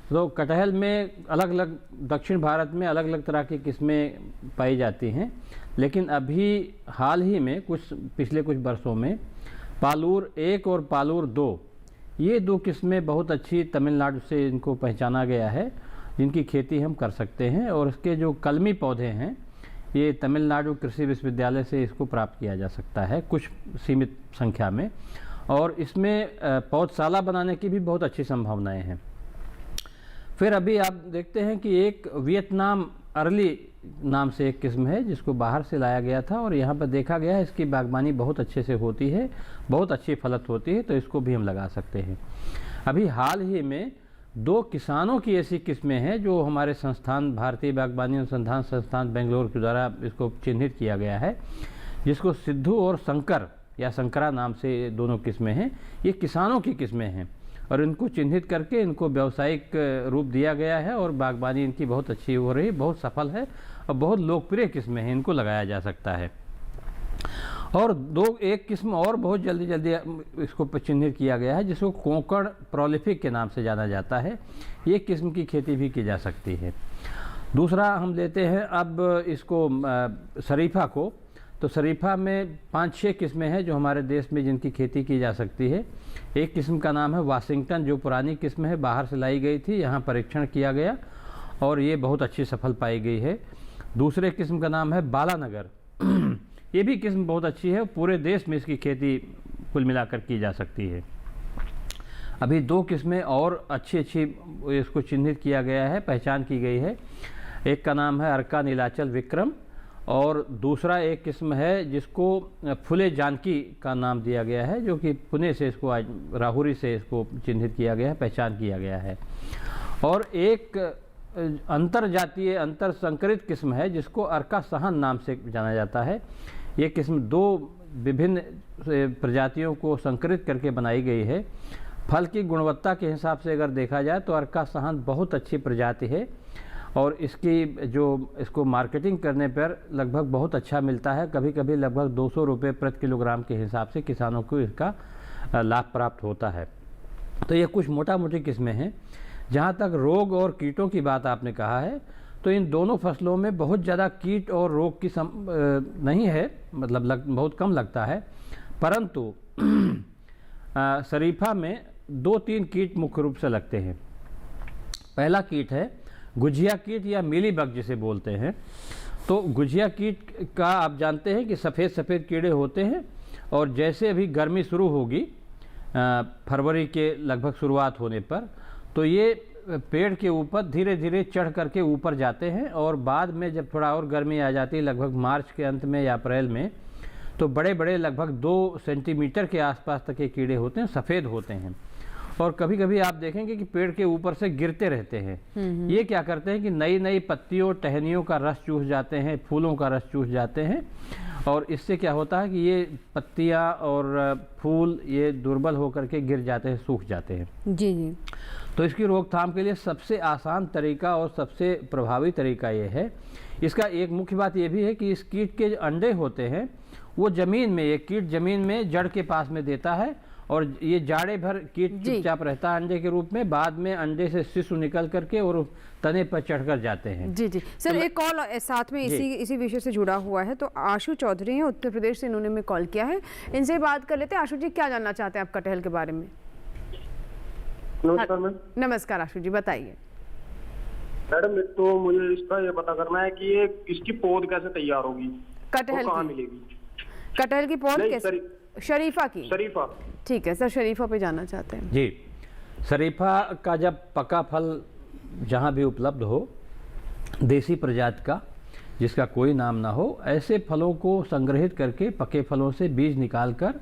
तो कटहल में अलग अलग, दक्षिण भारत में अलग अलग तरह की किस्में पाई जाती हैं, लेकिन अभी हाल ही में पिछले कुछ वर्षों में पालूर 1 और पालूर 2, ये 2 किस्में बहुत अच्छी तमिलनाडु से इनको पहचाना गया है, जिनकी खेती हम कर सकते हैं। और इसके जो कलमी पौधे हैं ये तमिलनाडु कृषि विश्वविद्यालय से इसको प्राप्त किया जा सकता है कुछ सीमित संख्या में, और इसमें पौधशाला बनाने की भी बहुत अच्छी संभावनाएं हैं। फिर अभी आप देखते हैं कि एक वियतनाम अर्ली नाम से एक किस्म है जिसको बाहर से लाया गया था और यहाँ पर देखा गया है इसकी बागबानी बहुत अच्छे से होती है, बहुत अच्छी फलत होती है, तो इसको भी हम लगा सकते हैं। अभी हाल ही में 2 किसानों की ऐसी किस्में हैं जो हमारे संस्थान भारतीय बागवानी अनुसंधान संस्थान बेंगलोर के द्वारा इसको चिन्हित किया गया है, जिसको सिद्धू और शंकर या शंकरा नाम से दोनों किस्में हैं। ये किसानों की किस्में हैं और इनको चिन्हित करके इनको व्यावसायिक रूप दिया गया है और बागवानी इनकी बहुत अच्छी हो रही, बहुत सफल है और बहुत लोकप्रिय किस्में हैं, इनको लगाया जा सकता है। और एक किस्म और बहुत जल्दी इसको चिन्हित किया गया है जिसको कोंकण प्रोलिफिक के नाम से जाना जाता है। ये किस्म की खेती भी की जा सकती है। दूसरा हम लेते हैं अब इसको शरीफा को। तो शरीफा में 5-6 किस्में हैं जो हमारे देश में जिनकी खेती की जा सकती है। एक किस्म का नाम है वाशिंगटन, जो पुरानी किस्म है, बाहर से लाई गई थी, यहाँ परीक्षण किया गया और ये बहुत अच्छी सफल पाई गई है। दूसरे किस्म का नाम है बालानगर, ये भी किस्म बहुत अच्छी है, पूरे देश में इसकी खेती कुल मिलाकर की जा सकती है। अभी 2 किस्में और अच्छी इसको चिन्हित किया गया है, पहचान की गई है। एक का नाम है अर्का नीलाचल विक्रम और दूसरा एक किस्म है जिसको फुले जानकी का नाम दिया गया है, जो कि पुणे से इसको राहुरी से इसको चिन्हित किया गया है, पहचान किया गया है। और एक अंतर जातीय अंतर संकरित किस्म है जिसको अर्का सहन नाम से जाना जाता है। ये किस्म 2 विभिन्न प्रजातियों को संकरित करके बनाई गई है। फल की गुणवत्ता के हिसाब से अगर देखा जाए तो अर्का सहन बहुत अच्छी प्रजाति है और इसको मार्केटिंग करने पर लगभग बहुत अच्छा मिलता है। कभी कभी लगभग 200 रुपये प्रति किलोग्राम के हिसाब से किसानों को इसका लाभ प्राप्त होता है। तो ये कुछ मोटी किस्में हैं। जहाँ तक रोग और कीटों की बात आपने कहा है, तो इन दोनों फसलों में बहुत ज़्यादा कीट और रोग की नहीं है, मतलब बहुत कम लगता है। परंतु शरीफा में 2-3 कीट मुख्य रूप से लगते हैं। पहला कीट है गुझिया कीट या मीलीबग जिसे बोलते हैं। तो गुझिया कीट का आप जानते हैं कि सफ़ेद कीड़े होते हैं और जैसे अभी गर्मी शुरू होगी फरवरी के लगभग शुरुआत होने पर, तो ये पेड़ के ऊपर धीरे धीरे चढ़ करके ऊपर जाते हैं और बाद में जब थोड़ा और गर्मी आ जाती है लगभग मार्च के अंत में या अप्रैल में, तो बड़े लगभग 2 सेंटीमीटर के आसपास तक के कीड़े होते हैं, सफ़ेद होते हैं और कभी कभी आप देखेंगे कि पेड़ के ऊपर से गिरते रहते हैं। ये क्या करते हैं कि नई पत्तियों टहनियों का रस चूस जाते हैं, फूलों का रस चूस जाते हैं और इससे क्या होता है कि ये पत्तियां और फूल ये दुर्बल होकर के गिर जाते हैं, सूख जाते हैं। जी। तो इसकी रोकथाम के लिए सबसे आसान तरीका और सबसे प्रभावी तरीका ये है। इसका एक मुख्य बात ये भी है कि इस कीट के अंडे होते हैं वो ज़मीन में, ये कीट ज़मीन में जड़ के पास में देता है और ये जाड़े भर कीट चुपचाप रहता है अंडे के रूप में, बाद में अंडे से शिशु निकल करके और तने पर चढ़कर जाते हैं। जी सर, एक कॉल साथ में इसी विषय से जुड़ा हुआ है। तो आशु चौधरी हैं उत्तर प्रदेश से, इन्होंने में कॉल किया है, इनसे बात कर लेते हैं। आशु जी, क्या जानना चाहते हैं आप कटहल के बारे में? नमस्कार मैम। नमस्कार आशु जी, बताइए। मैडम, तो मुझे इसका ये पता करना है कि ये इसकी पौध कैसे तैयार होगी, कटहल कहाँ की मिलेगी? कटहल की पौध कैसे? शरीफा की। शरीफा, ठीक है सर, शरीफा पे जाना चाहते हैं। जी, शरीफा का जब पका फल जहाँ भी उपलब्ध हो, देसी प्रजाति का जिसका कोई नाम ना हो, ऐसे फलों को संग्रहित करके पके फलों से बीज निकालकर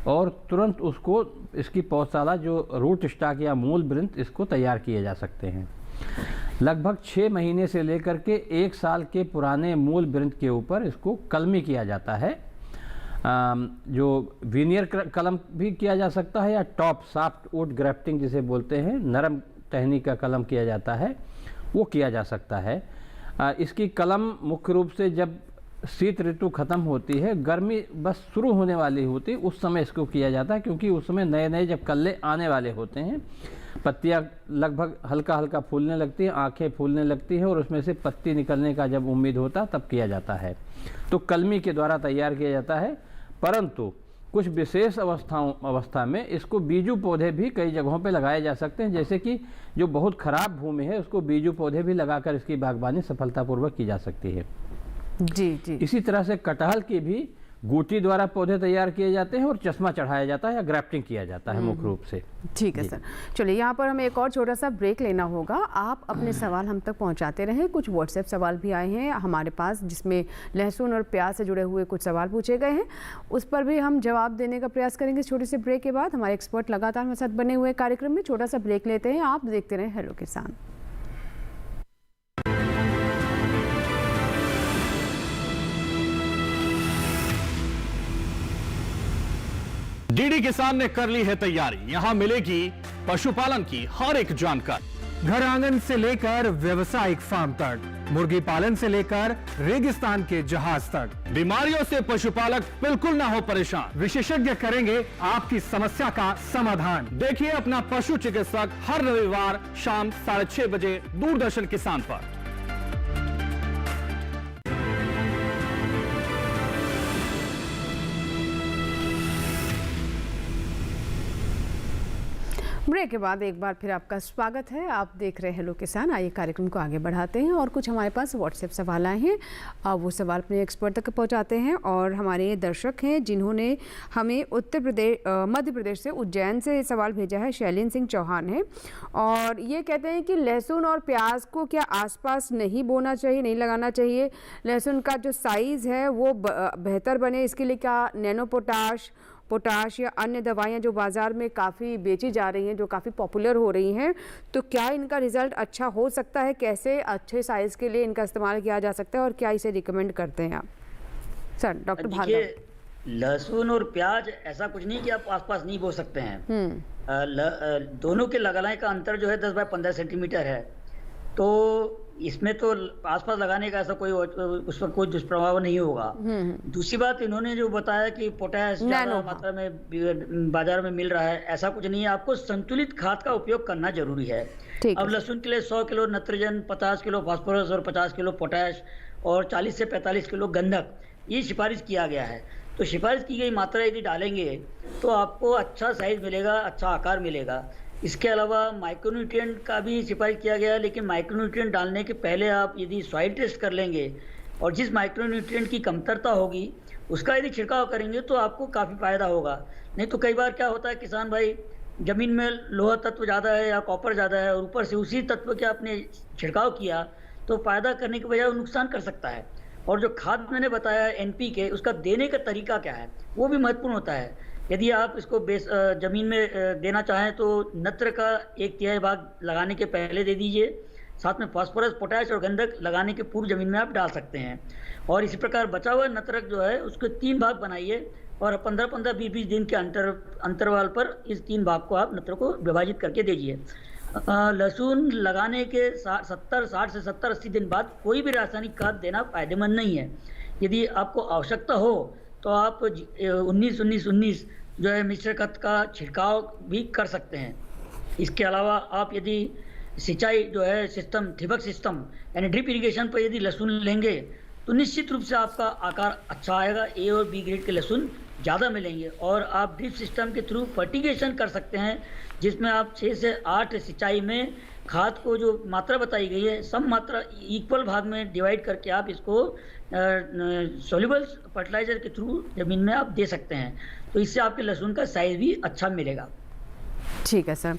और तुरंत उसको इसकी पौधशाला जो रूट स्टॉक या मूल वृंत इसको तैयार किए जा सकते हैं। लगभग 6 महीने से लेकर के 1 साल के पुराने मूल वृंत के ऊपर इसको कलमी किया जाता है। जो वीनियर कलम भी किया जा सकता है या टॉप सॉफ्ट वुड ग्राफ्टिंग जिसे बोलते हैं, नरम टहनी का कलम किया जाता है, वो किया जा सकता है। इसकी कलम मुख्य रूप से जब शीत ऋतु खत्म होती है, गर्मी बस शुरू होने वाली होती है, उस समय इसको किया जाता है, क्योंकि उस समय नए जब कल्ले आने वाले होते हैं, पत्तियां लगभग हल्का फूलने लगती हैं, आंखें फूलने लगती हैं और उसमें से पत्ती निकलने का जब उम्मीद होता तब किया जाता है। तो कलमी के द्वारा तैयार किया जाता है। परंतु कुछ विशेष अवस्था में इसको बीजू पौधे भी कई जगहों पे लगाए जा सकते हैं, जैसे कि जो बहुत खराब भूमि है उसको बीजू पौधे भी लगाकर इसकी बागवानी सफलतापूर्वक की जा सकती है। जी। इसी तरह से कटहल की भी गुटी द्वारा पौधे तैयार किए जाते हैं और चश्मा चढ़ाया जाता है या ग्राफ्टिंग किया जाता है मुख्य रूप से। ठीक है सर, चलिए यहाँ पर हमें एक और छोटा सा ब्रेक लेना होगा। आप अपने सवाल हम तक पहुँचाते रहें। कुछ व्हाट्सएप सवाल भी आए हैं हमारे पास जिसमें लहसुन और प्याज से जुड़े हुए कुछ सवाल पूछे गए हैं, उस पर भी हम जवाब देने का प्रयास करेंगे छोटे से ब्रेक के बाद। हमारे एक्सपर्ट लगातार हमारे साथ बने हुए कार्यक्रम में। छोटा सा ब्रेक लेते हैं, आप देखते रहें हेलो किसान। डीडी किसान ने कर ली है तैयारी। यहाँ मिलेगी पशुपालन की हर एक जानकारी, घर आंगन से लेकर व्यवसायिक फार्म तक, मुर्गी पालन से लेकर रेगिस्तान के जहाज तक। बीमारियों से पशुपालक बिल्कुल ना हो परेशान, विशेषज्ञ करेंगे आपकी समस्या का समाधान। देखिए अपना पशु चिकित्सक हर रविवार शाम 6:30 बजे दूरदर्शन किसान पर। ब्रेक के बाद एक बार फिर आपका स्वागत है। आप देख रहे हैं हेलो किसान। आइए कार्यक्रम को आगे बढ़ाते हैं और कुछ हमारे पास व्हाट्सएप सवाल आए हैं, वो सवाल अपने एक्सपर्ट तक पहुंचाते हैं। और हमारे दर्शक हैं जिन्होंने हमें मध्य प्रदेश से उज्जैन से सवाल भेजा है, शैलीन सिंह चौहान है, और ये कहते हैं कि लहसुन और प्याज को क्या आसपास नहीं बोना चाहिए, नहीं लगाना चाहिए? लहसुन का जो साइज़ है वो बेहतर बने, इसके लिए क्या नैनो पोटाश या अन्य दवाइयाँ जो बाज़ार में काफ़ी बेची जा रही हैं, जो काफ़ी पॉपुलर हो रही हैं, तो क्या इनका रिज़ल्ट अच्छा हो सकता है? कैसे अच्छे साइज़ के लिए इनका इस्तेमाल किया जा सकता है और क्या इसे रिकमेंड करते हैं आप? Sir, doctor Bhargav. लहसुन और प्याज ऐसा कुछ नहीं कि आप आसपास नहीं बो सकते हैं। दोनों के लगाने का अंतर जो है 10 बाय 15 सेंटीमीटर है, तो इसमें तो आसपास लगाने का ऐसा कोई उस पर कोई दुष्प्रभाव नहीं होगा। दूसरी बात, इन्होंने जो बताया कि पोटैश ज्यादा मात्रा में बाजार में मिल रहा है, ऐसा कुछ नहीं है। आपको संतुलित खाद का उपयोग करना जरूरी है। अब लहसुन के लिए 100 किलो नाइट्रोजन, 50 किलो फास्फोरस और 50 किलो पोटैश और 40 से 45 किलो गंधक, ये सिफारिश किया गया है। तो सिफारिश की गई मात्रा यदि डालेंगे तो आपको अच्छा साइज मिलेगा, अच्छा आकार मिलेगा। इसके अलावा माइक्रोन्यूट्रिएंट का भी सिफारिश किया गया है, लेकिन माइक्रोन्यूट्रिएंट डालने के पहले आप यदि सॉइल टेस्ट कर लेंगे और जिस माइक्रोन्यूट्रिएंट की कमतरता होगी उसका यदि छिड़काव करेंगे तो आपको काफ़ी फायदा होगा। नहीं तो कई बार क्या होता है, किसान भाई ज़मीन में लोहा तत्व ज़्यादा है या कॉपर ज़्यादा है और ऊपर से उसी तत्व के आपने छिड़काव किया तो फायदा करने के बजाय वो नुकसान कर सकता है। और जो खाद मैंने बताया है NPK, उसका देने का तरीका क्या है वो भी महत्वपूर्ण होता है। यदि आप इसको ज़मीन में देना चाहें तो नत्र का 1/3 भाग लगाने के पहले दे दीजिए, साथ में फास्फोरस, पोटैश और गंधक लगाने के पूर्व ज़मीन में आप डाल सकते हैं। और इसी प्रकार बचा हुआ नत्रक जो है उसके 3 भाग बनाइए और 15-15, 20-20 दिन के अंतरवाल पर इस 3 भाग को आप नत्र को विभाजित करके दीजिए। लहसुन लगाने के 60 से 70-80 दिन बाद कोई भी रासायनिक खाद देना फायदेमंद नहीं है। यदि आपको आवश्यकता हो तो आप 19-19-19 जो है मिश्र खाद का छिड़काव भी कर सकते हैं। इसके अलावा आप यदि सिंचाई जो है सिस्टम, ठिबक सिस्टम यानी ड्रिप इरिगेशन पर यदि लहसुन लेंगे तो निश्चित रूप से आपका आकार अच्छा आएगा, A और B ग्रेड के लहसुन ज़्यादा मिलेंगे। और आप ड्रिप सिस्टम के थ्रू फर्टिगेशन कर सकते हैं, जिसमें आप 6 से 8 सिंचाई में खाद को जो मात्रा बताई गई है सब मात्रा इक्वल भाग में डिवाइड करके आप इसको सोल्यूबल फर्टिलाइजर के थ्रू ज़मीन में आप दे सकते हैं। तो इससे आपके लहसुन का साइज भी अच्छा मिलेगा। ठीक है सर।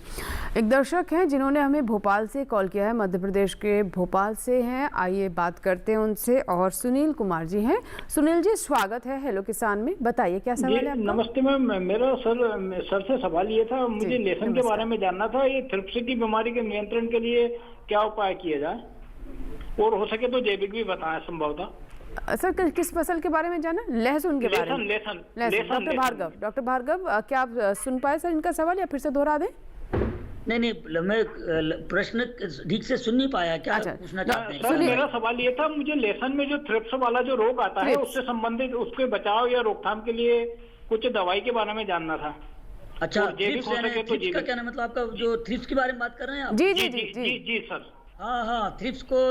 एक दर्शक हैं जिन्होंने हमें भोपाल से कॉल किया है, मध्य प्रदेश के भोपाल से हैं। आइए बात करते हैं उनसे। और सुनील कुमार जी हैं। सुनील जी, स्वागत है हेलो किसान में, बताइए क्या सवाल है आपका? नमस्ते मैम, मेरा सर से सवाल ये था, मुझे लहसुन के बारे में जानना था। ये थ्रिप्स की बीमारी के नियंत्रण के लिए क्या उपाय किए जाए, और हो सके तो जैविक भी बताएं संभवतः। सर, किस फसल के बारे में जाना? लहसुन के बारे में? लहसुन। डॉक्टर भार्गव, क्या आप सुन पाए सर इनका सवाल या फिर से दोहरा दें? नहीं, मैं प्रश्न ठीक से सुन नहीं पाया। क्या पूछना चाहते हैं? मेरा सवाल ये था, मुझे लहसुन में जो थ्रिप्स वाला जो रोग आता है उससे संबंधित उसके बचाव या रोकथाम के लिए कुछ दवाई के बारे में जानना था। अच्छा, थ्रिप्स का क्या मतलब? आपका जो थ्रिप्स के बारे में बात कर रहे हैं आप? जी सर। हाँ, थ्रिप्स को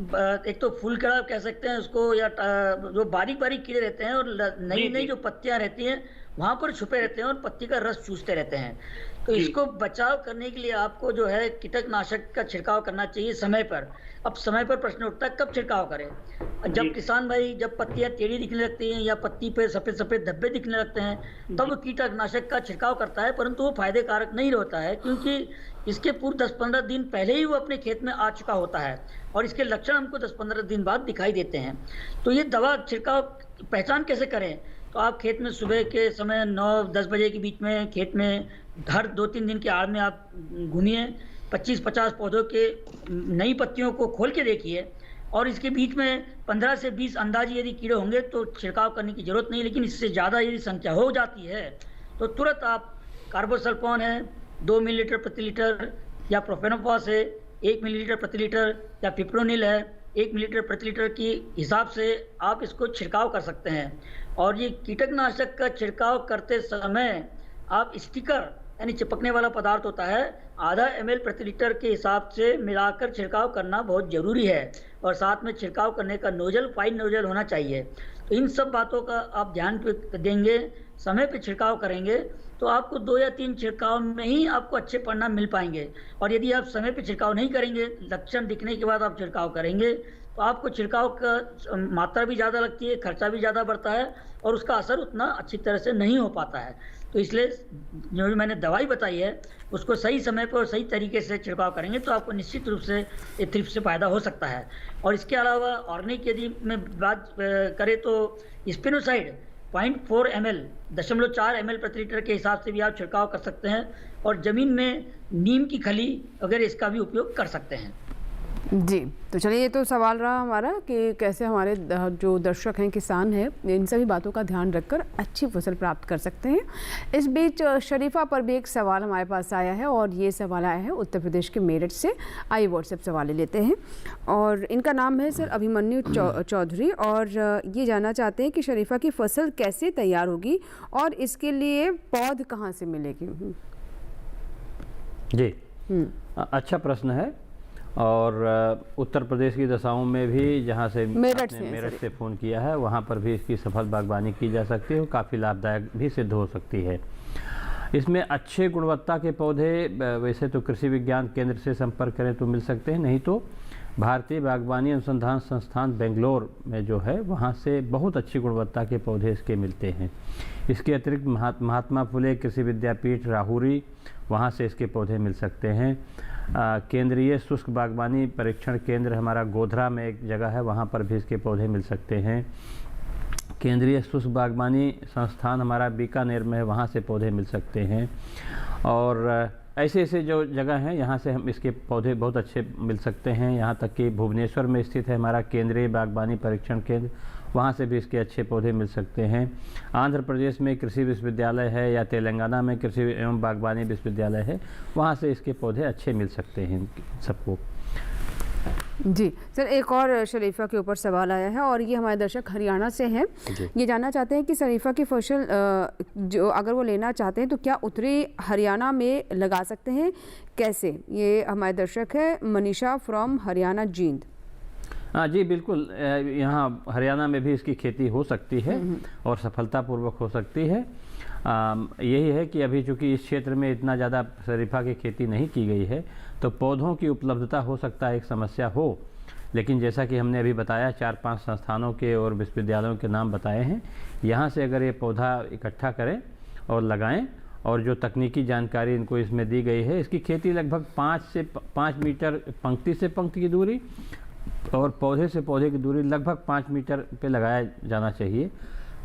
एक तो फूल कीड़ा कह सकते हैं उसको, या जो बारीक कीड़े रहते हैं और नई जो पत्तियां रहती हैं वहां पर छुपे रहते हैं और पत्ती का रस चूसते रहते हैं। तो इसको बचाव करने के लिए आपको जो है कीटनाशक का छिड़काव करना चाहिए समय पर। अब समय पर प्रश्न उठता है कब छिड़काव करें। जब किसान भाई जब पत्तियां टेढ़ी दिखने लगती हैं या पत्ती पे सफेद सफेद धब्बे दिखने लगते हैं तब वो कीटनाशक का छिड़काव करता है, परंतु वो फायदे कारक नहीं होता है क्योंकि इसके पूर्व 10-15 दिन पहले ही वो अपने खेत में आ चुका होता है और इसके लक्षण हमको 10-15 दिन बाद दिखाई देते हैं। तो ये दवा छिड़काव पहचान कैसे करें? तो आप खेत में सुबह के समय 9-10 बजे के बीच में खेत में हर 2-3 दिन के आड़ में आप घूमिए, 25-50 पौधों के नई पत्तियों को खोल के देखिए और इसके बीच में 15 से 20 अंदाजे यदि कीड़े होंगे तो छिड़काव करने की जरूरत नहीं, लेकिन इससे ज़्यादा यदि संख्या हो जाती है तो तुरंत आप कार्बोसल्फोन है 2 मिलीलीटर प्रति लीटर या प्रोफेनोफॉस है 1 मिलीलीटर प्रति लीटर या पिप्रोनिल है 1 मिलीलीटर प्रति लीटर की हिसाब से आप इसको छिड़काव कर सकते हैं। और ये कीटनाशक का छिड़काव करते समय आप स्टिकर यानी चिपकने वाला पदार्थ होता है आधा ml प्रति लीटर के हिसाब से मिलाकर छिड़काव करना बहुत ज़रूरी है और साथ में छिड़काव करने का नोजल फाइन नोजल होना चाहिए। तो इन सब बातों का आप ध्यान देंगे, समय पे छिड़काव करेंगे तो आपको 2 या 3 छिड़काव में ही आपको अच्छे परिणाम मिल पाएंगे। और यदि आप समय पे छिड़काव नहीं करेंगे, लक्षण दिखने के बाद आप छिड़काव करेंगे तो आपको छिड़काव का मात्रा भी ज़्यादा लगती है, खर्चा भी ज़्यादा बढ़ता है और उसका असर उतना अच्छी तरह से नहीं हो पाता है। तो इसलिए जो मैंने दवाई बताई है उसको सही समय पर और सही तरीके से छिड़काव करेंगे तो आपको निश्चित रूप से ये थ्रिप्स से फायदा हो सकता है। और इसके अलावा ऑर्गेनिक यदि मैं बात करें तो स्पिनोसाइड 0.4 ml 0.4 ml प्रति लीटर के हिसाब से भी आप छिड़काव कर सकते हैं और ज़मीन में नीम की खली वगैरह इसका भी उपयोग कर सकते हैं। जी, तो चलिए ये तो सवाल रहा हमारा कि कैसे हमारे जो दर्शक हैं, किसान हैं, इन सभी बातों का ध्यान रखकर अच्छी फसल प्राप्त कर सकते हैं। इस बीच शरीफा पर भी एक सवाल हमारे पास आया है और ये सवाल आया है उत्तर प्रदेश के मेरठ से। आइए व्हाट्सएप सवाल ले लेते हैं और इनका नाम है सर अभिमन्यु चौधरी और ये जानना चाहते हैं कि शरीफा की फसल कैसे तैयार होगी और इसके लिए पौध कहाँ से मिलेगी। जी, अच्छा प्रश्न है और उत्तर प्रदेश की दशाओं में भी जहाँ से मेरठ से फ़ोन किया है वहाँ पर भी इसकी सफल बागवानी की जा सकती है और काफ़ी लाभदायक भी सिद्ध हो सकती है। इसमें अच्छे गुणवत्ता के पौधे वैसे तो कृषि विज्ञान केंद्र से संपर्क करें तो मिल सकते हैं, नहीं तो भारतीय बागवानी अनुसंधान संस्थान बेंगलोर में जो है वहाँ से बहुत अच्छी गुणवत्ता के पौधे इसके मिलते हैं। इसके अतिरिक्त महात्मा फुले कृषि विद्यापीठ राहुरी वहाँ से इसके पौधे मिल सकते हैं। केंद्रीय शुष्क बागवानी परीक्षण केंद्र हमारा गोधरा में एक जगह है, वहाँ पर भी इसके पौधे मिल सकते हैं। केंद्रीय शुष्क बागवानी संस्थान हमारा बीकानेर में है, वहाँ से पौधे मिल सकते हैं। और ऐसे ऐसे जो जगह हैं यहाँ से हम इसके पौधे बहुत अच्छे मिल सकते हैं। यहाँ तक कि भुवनेश्वर में स्थित है हमारा केंद्रीय बागवानी परीक्षण केंद्र, वहाँ से भी इसके अच्छे पौधे मिल सकते हैं। आंध्र प्रदेश में कृषि विश्वविद्यालय है या तेलंगाना में कृषि एवं बागवानी विश्वविद्यालय है, वहाँ से इसके पौधे अच्छे मिल सकते हैं सबको। जी सर, एक और शरीफा के ऊपर सवाल आया है और ये हमारे दर्शक हरियाणा से हैं। ये जानना चाहते हैं कि शरीफा की फसल जो अगर वो लेना चाहते हैं तो क्या उत्तरी हरियाणा में लगा सकते हैं, कैसे? ये हमारे दर्शक है मनीषा फ्रॉम हरियाणा जींद। हाँ जी, बिल्कुल, यहाँ हरियाणा में भी इसकी खेती हो सकती है और सफलतापूर्वक हो सकती है। यही है कि अभी चूँकि इस क्षेत्र में इतना ज़्यादा शरीफा की खेती नहीं की गई है तो पौधों की उपलब्धता हो सकता है एक समस्या हो, लेकिन जैसा कि हमने अभी बताया 4-5 संस्थानों के और विश्वविद्यालयों के नाम बताए हैं, यहाँ से अगर ये पौधा इकट्ठा करें और लगाएं और जो तकनीकी जानकारी इनको इसमें दी गई है, इसकी खेती लगभग 5 मीटर पंक्ति से पंक्ति की दूरी और पौधे से पौधे की दूरी लगभग 5 मीटर पे लगाया जाना चाहिए।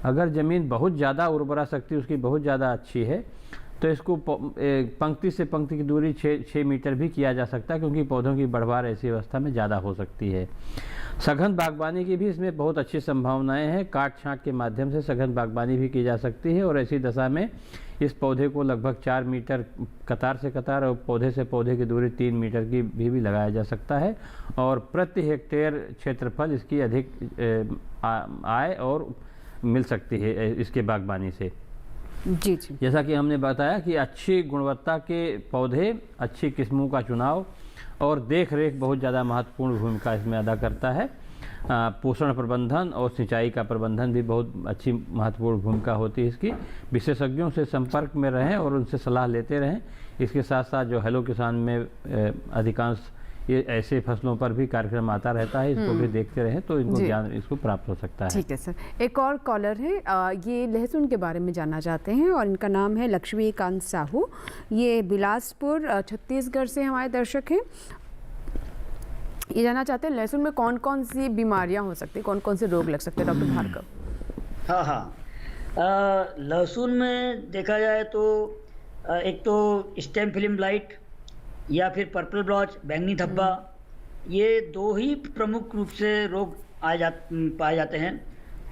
अगर ज़मीन बहुत ज़्यादा उर्वरा शक्ति उसकी बहुत ज़्यादा अच्छी है तो इसको पंक्ति से पंक्ति की दूरी 6 मीटर भी किया जा सकता है, क्योंकि पौधों की बढ़वार ऐसी अवस्था में ज़्यादा हो सकती है। सघन बागवानी की भी इसमें बहुत अच्छी संभावनाएं हैं। काट छांट के माध्यम से सघन बागवानी भी की जा सकती है और ऐसी दशा में इस पौधे को लगभग 4 मीटर कतार से कतार और पौधे से पौधे की दूरी 3 मीटर की भी लगाया जा सकता है और प्रति हेक्टेयर क्षेत्रफल इसकी अधिक आय और मिल सकती है इसके बागवानी से। जी, जैसा कि हमने बताया कि अच्छी गुणवत्ता के पौधे, अच्छी किस्मों का चुनाव और देख रेख बहुत ज़्यादा महत्वपूर्ण भूमिका इसमें अदा करता है। पोषण प्रबंधन और सिंचाई का प्रबंधन भी बहुत अच्छी महत्वपूर्ण भूमिका होती है इसकी। विशेषज्ञों से संपर्क में रहें और उनसे सलाह लेते रहें। इसके साथ साथ जो हेलो किसान में अधिकांश ये ऐसे फसलों पर भी कार्यक्रम आता रहता है, इसको भी देखते रहें तो इनको ज्ञान इसको प्राप्त हो सकता है। ठीक है सर, एक और कॉलर है, ये लहसुन के बारे में जानना चाहते हैं और इनका नाम है लक्ष्मीकांत साहू। ये बिलासपुर छत्तीसगढ़ से हमारे दर्शक हैं। ये जानना चाहते हैं लहसुन में कौन कौन सी बीमारियां हो सकती हैं, कौन कौन से रोग लग सकते हैं डॉक्टर भार्गव? हाँ, लहसुन में देखा जाए तो एक तो स्टेम फिल्म ब्लाइट या फिर पर्पल ब्लॉच, बैंगनी धब्बा, ये 2 ही प्रमुख रूप से रोग पाए जाते हैं।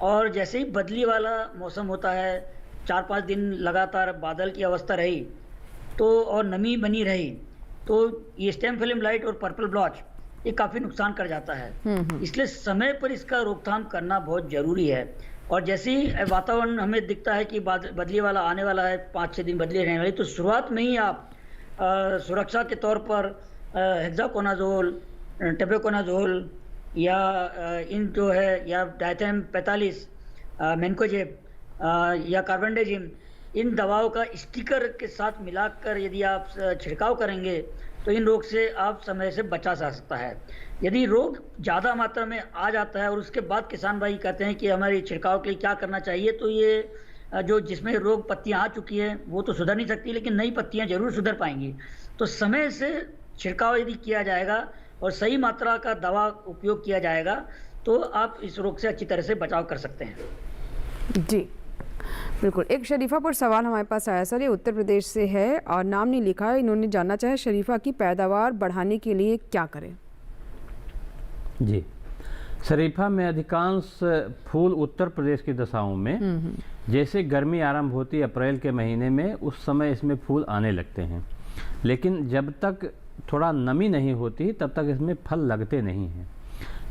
और जैसे ही बदली वाला मौसम होता है, 4-5 दिन लगातार बादल की अवस्था रही तो और नमी बनी रही तो ये स्टेम फिल्म ब्लाइट और पर्पल ब्लॉच ये काफ़ी नुकसान कर जाता है। इसलिए समय पर इसका रोकथाम करना बहुत ज़रूरी है। और जैसे ही वातावरण हमें दिखता है कि बदली वाला आने वाला है, 5-6 दिन बदली रहने वाली, तो शुरुआत में ही आप सुरक्षा के तौर पर हेक्साकोनाजोल, टेबुकोनाजोल या इन जो है या डायथेम 45, मेनकोजेब या कार्बेंडाजिम, इन दवाओं का स्टिकर के साथ मिलाकर यदि आप छिड़काव करेंगे तो इन रोग से आप समय से बचा जा सकता है। यदि रोग ज़्यादा मात्रा में आ जाता है और उसके बाद किसान भाई कहते हैं कि हमारे छिड़काव के लिए क्या करना चाहिए, तो ये जो जिसमें रोग पत्तियां आ चुकी है वो तो सुधर नहीं सकती, लेकिन नई पत्तियां जरूर सुधर पाएंगी। तो समय से छिड़काव यदि किया जाएगा और सही मात्रा का दवा उपयोग किया जाएगा तो आप इस रोग से अच्छी तरह से बचाव कर सकते हैं। जी बिल्कुल। एक शरीफा पर सवाल हमारे पास आया सर, ये उत्तर प्रदेश से है और नाम नहीं लिखा है। इन्होंने जानना चाहे शरीफा की पैदावार बढ़ाने के लिए क्या करें? जी, शरीफा में अधिकांश फूल उत्तर प्रदेश की दशाओं में जैसे गर्मी आरंभ होती है अप्रैल के महीने में, उस समय इसमें फूल आने लगते हैं, लेकिन जब तक थोड़ा नमी नहीं होती तब तक इसमें फल लगते नहीं हैं।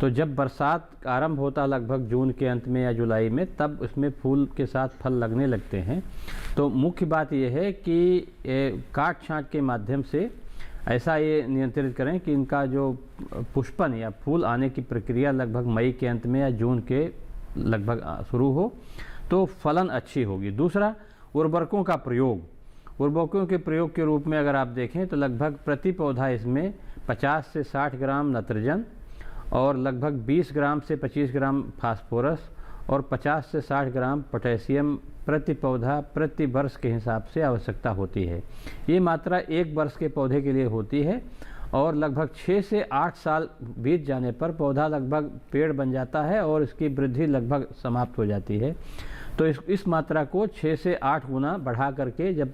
तो जब बरसात आरंभ होता लगभग जून के अंत में या जुलाई में, तब इसमें फूल के साथ फल लगने लगते हैं। तो मुख्य बात यह है कि काट छांट के माध्यम से ऐसा ये नियंत्रित करें कि इनका जो पुष्पन या फूल आने की प्रक्रिया लगभग मई के अंत में या जून के लगभग शुरू हो, तो फलन अच्छी होगी। दूसरा, उर्वरकों का प्रयोग। उर्वरकों के प्रयोग के रूप में अगर आप देखें तो लगभग प्रति पौधा इसमें 50 से 60 ग्राम नत्रजन और लगभग 20 ग्राम से 25 ग्राम फास्फोरस और 50 से 60 ग्राम पोटेशियम प्रति पौधा प्रति वर्ष के हिसाब से आवश्यकता होती है। ये मात्रा 1 वर्ष के पौधे के लिए होती है और लगभग 6 से 8 साल बीत जाने पर पौधा लगभग पेड़ बन जाता है और इसकी वृद्धि लगभग समाप्त हो जाती है। तो इस मात्रा को 6 से 8 गुना बढ़ा करके जब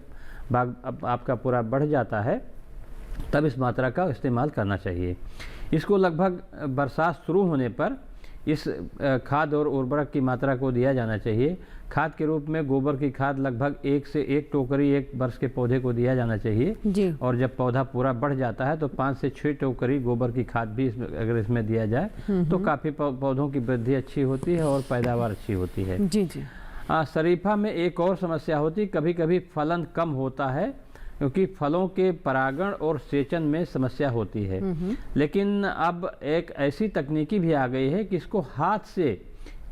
बाग आपका पूरा बढ़ जाता है तब इस मात्रा का इस्तेमाल करना चाहिए। इसको लगभग बरसात शुरू होने पर इस खाद और उर्वरक की मात्रा को दिया जाना चाहिए। खाद के रूप में गोबर की खाद लगभग 1 से 1 टोकरी 1 वर्ष के पौधे को दिया जाना चाहिए जी। और जब पौधा पूरा बढ़ जाता है तो 5 से 6 टोकरी गोबर की खाद भी अगर इसमें दिया जाए तो काफ़ी पौधों की वृद्धि अच्छी होती है और पैदावार अच्छी होती है। जी जी। शरीफा में एक और समस्या होती, कभी कभी फलन कम होता है क्योंकि फलों के परागण और सेचन में समस्या होती है। लेकिन अब एक ऐसी तकनीकी भी आ गई है कि इसको हाथ से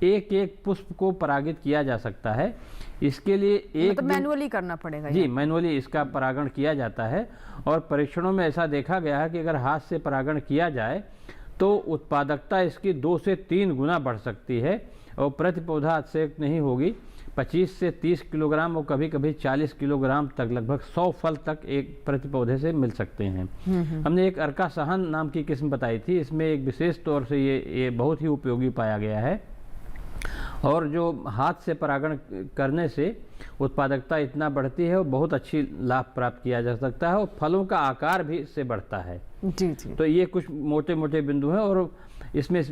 एक एक पुष्प को परागित किया जा सकता है। इसके लिए एक मैनुअली करना पड़ेगा। जी, मैनुअली इसका परागण किया जाता है और परीक्षणों में ऐसा देखा गया है कि अगर हाथ से परागण किया जाए तो उत्पादकता इसकी 2 से 3 गुना बढ़ सकती है और प्रति पौधा अतिरिक्त नहीं होगी। 25 से 30 किलोग्राम और कभी कभी 40 किलोग्राम तक लगभग 100 फल तक एक प्रति पौधे से मिल सकते हैं। हमने एक अर्का सहन नाम की किस्म बताई थी, इसमें एक विशेष तौर से ये बहुत ही उपयोगी पाया गया है और जो हाथ से परागण करने से उत्पादकता इतना बढ़ती है और बहुत अच्छी लाभ प्राप्त किया जा सकता है और फलों का आकार भी इससे बढ़ता है। जी जी। तो ये कुछ मोटे मोटे बिंदु हैं और इसमें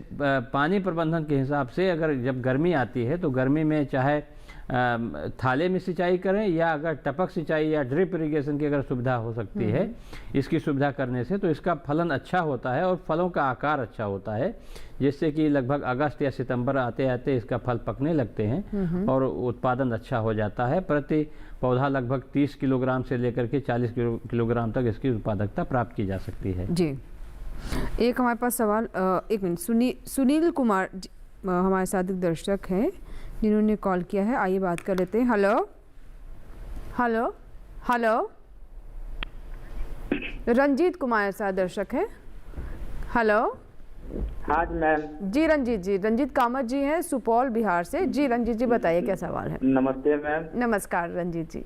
पानी प्रबंधन के हिसाब से अगर जब गर्मी आती है तो गर्मी में चाहे थाले में सिंचाई करें या अगर टपक सिंचाई या ड्रिप इरिगेशन की अगर सुविधा हो सकती है, इसकी सुविधा करने से तो इसका फलन अच्छा होता है और फलों का आकार अच्छा होता है, जिससे कि लगभग अगस्त या सितंबर आते आते इसका फल पकने लगते हैं और उत्पादन अच्छा हो जाता है। प्रति पौधा लगभग 30 किलोग्राम से लेकर के 40 किलोग्राम तक इसकी उत्पादकता प्राप्त की जा सकती है। जी। एक हमारे पास सवाल, एक मिनट, सुनील कुमार हमारे साथ एक दर्शक हैं जिन्होंने कॉल किया है, आइए बात कर लेते हैं। Hello hello hello, Ranjeet Kumar साथ दर्शक है। हेलो। हाँ जी मैम। जी रंजीत जी, रंजीत कामत जी हैं सुपौल बिहार से। जी रंजीत जी बताइए क्या सवाल है। नमस्ते मैम। नमस्कार रंजीत जी।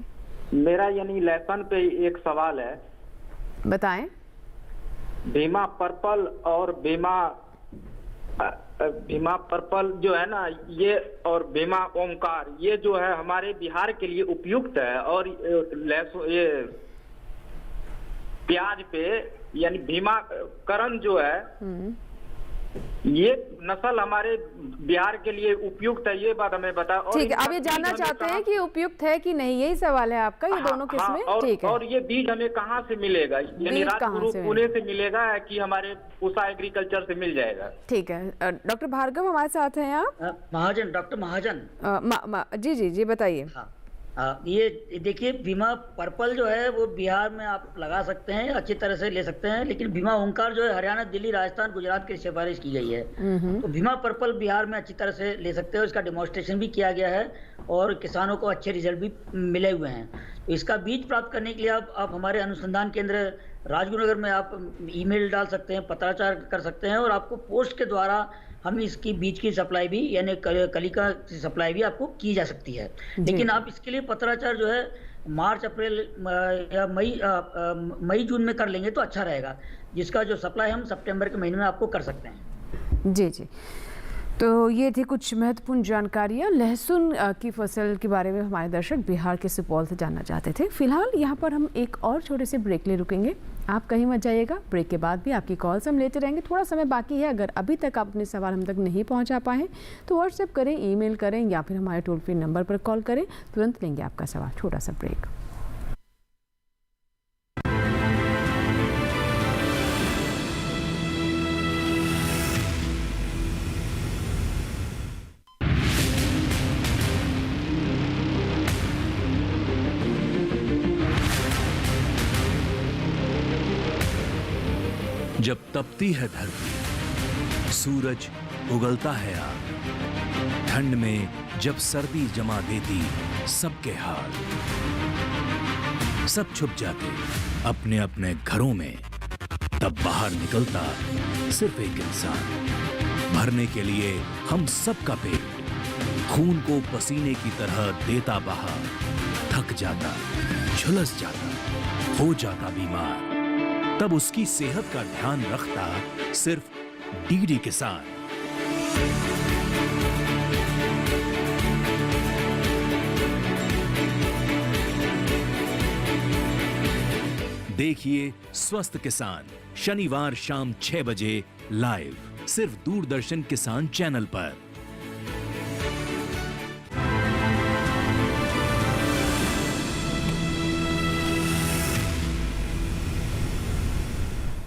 मेरा यानी लहसुन पे एक सवाल है। बताएं। बीमा पर्पल और बीमा पर्पल जो है ना, ये और बीमा ओमकार, ये जो है हमारे बिहार के लिए उपयुक्त है। और लहसुन ये प्याज पे यानी बीमा करण जो है, ये नस्ल हमारे बिहार के लिए उपयुक्त है, ये बात हमें बताया। ठीक है, आप ये जानना चाहते हैं कि उपयुक्त है कि नहीं, यही सवाल है आपका, ये दोनों किस्में। ठीक है। और ये बीज हमें कहाँ से मिलेगा, यानी राजगुरु पुणे से मिलेगा कि हमारे पूसा एग्रीकल्चर से मिल जाएगा? ठीक है। डॉक्टर भार्गव हमारे साथ हैं आप। महाजन, डॉक्टर महाजन। जी जी जी बताइए। ये देखिए, बीमा पर्पल जो है वो बिहार में आप लगा सकते हैं, अच्छी तरह से ले सकते हैं, लेकिन बीमा ओंकार जो है हरियाणा, दिल्ली, राजस्थान, गुजरात की सिफारिश की गई है। तो बीमा पर्पल बिहार में अच्छी तरह से ले सकते हैं, इसका डेमोन्स्ट्रेशन भी किया गया है और किसानों को अच्छे रिजल्ट भी मिले हुए हैं। तो इसका बीज प्राप्त करने के लिए आप हमारे अनुसंधान केंद्र राजगुरुनगर में आप ईमेल डाल सकते हैं, पत्राचार कर सकते हैं, और आपको पोस्ट के द्वारा हम इसकी बीज की सप्लाई भी यानी कलिका की सप्लाई भी आपको की जा सकती है। लेकिन आप इसके लिए पत्राचार जो है मार्च, अप्रैल या मई जून में कर लेंगे तो अच्छा रहेगा, जिसका जो सप्लाई हम सितंबर के महीने में आपको कर सकते हैं। जी जी। तो ये थी कुछ महत्वपूर्ण जानकारियाँ लहसुन की फसल के बारे में हमारे दर्शक बिहार के सुपौल से जानना चाहते थे। फिलहाल यहाँ पर हम एक और छोटे से ब्रेक ले रुकेंगे, आप कहीं मत जाइएगा। ब्रेक के बाद भी आपकी कॉल्स हम लेते रहेंगे। थोड़ा समय बाकी है, अगर अभी तक आप अपने सवाल हम तक नहीं पहुँचा पाए तो व्हाट्सएप करें, ईमेल करें या फिर हमारे टोल फ्री नंबर पर कॉल करें, तुरंत लेंगे आपका सवाल। छोटा सा ब्रेक। जब तपती है धरती, सूरज उगलता है आग, ठंड में जब सर्दी जमा देती सबके हाल, सब छुप जाते अपने अपने घरों में, तब बाहर निकलता सिर्फ एक इंसान, भरने के लिए हम सबका पेट, खून को पसीने की तरह देता बहा, थक जाता, झुलस जाता, हो जाता बीमार, तब उसकी सेहत का ध्यान रखता सिर्फ डीडी किसान। देखिए स्वस्थ किसान शनिवार शाम 6 बजे लाइव, सिर्फ दूरदर्शन किसान चैनल पर।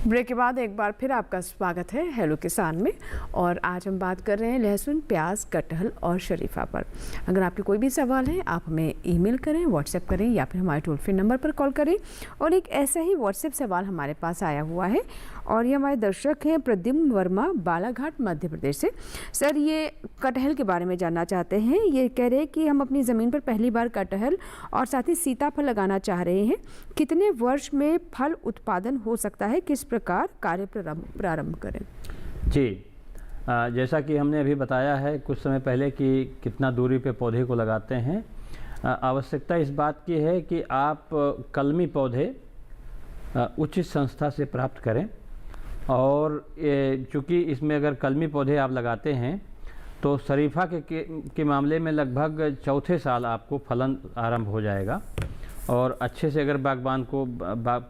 ब्रेक के बाद एक बार फिर आपका स्वागत है हेलो किसान में। और आज हम बात कर रहे हैं लहसुन, प्याज, कटहल और शरीफा पर। अगर आपके कोई भी सवाल है आप हमें ईमेल करें, व्हाट्सएप करें या फिर हमारे टोल फ्री नंबर पर कॉल करें। और एक ऐसा ही व्हाट्सएप सवाल हमारे पास आया हुआ है और ये हमारे दर्शक हैं प्रद्युम्न वर्मा, बालाघाट, मध्य प्रदेश से। सर ये कटहल के बारे में जानना चाहते हैं। ये कह रहे हैं कि हम अपनी ज़मीन पर पहली बार कटहल और साथ ही सीताफल लगाना चाह रहे हैं, कितने वर्ष में फल उत्पादन हो सकता है, किस प्रकार कार्य प्रारंभ करें? जी, जैसा कि हमने अभी बताया है कुछ समय पहले कि कितना दूरी पे पौधे को लगाते हैं। आवश्यकता इस बात की है कि आप कलमी पौधे उचित संस्था से प्राप्त करें। और चूँकि इसमें अगर कलमी पौधे आप लगाते हैं तो शरीफा के मामले में लगभग चौथे साल आपको फलन आरंभ हो जाएगा। और अच्छे से अगर बागबान को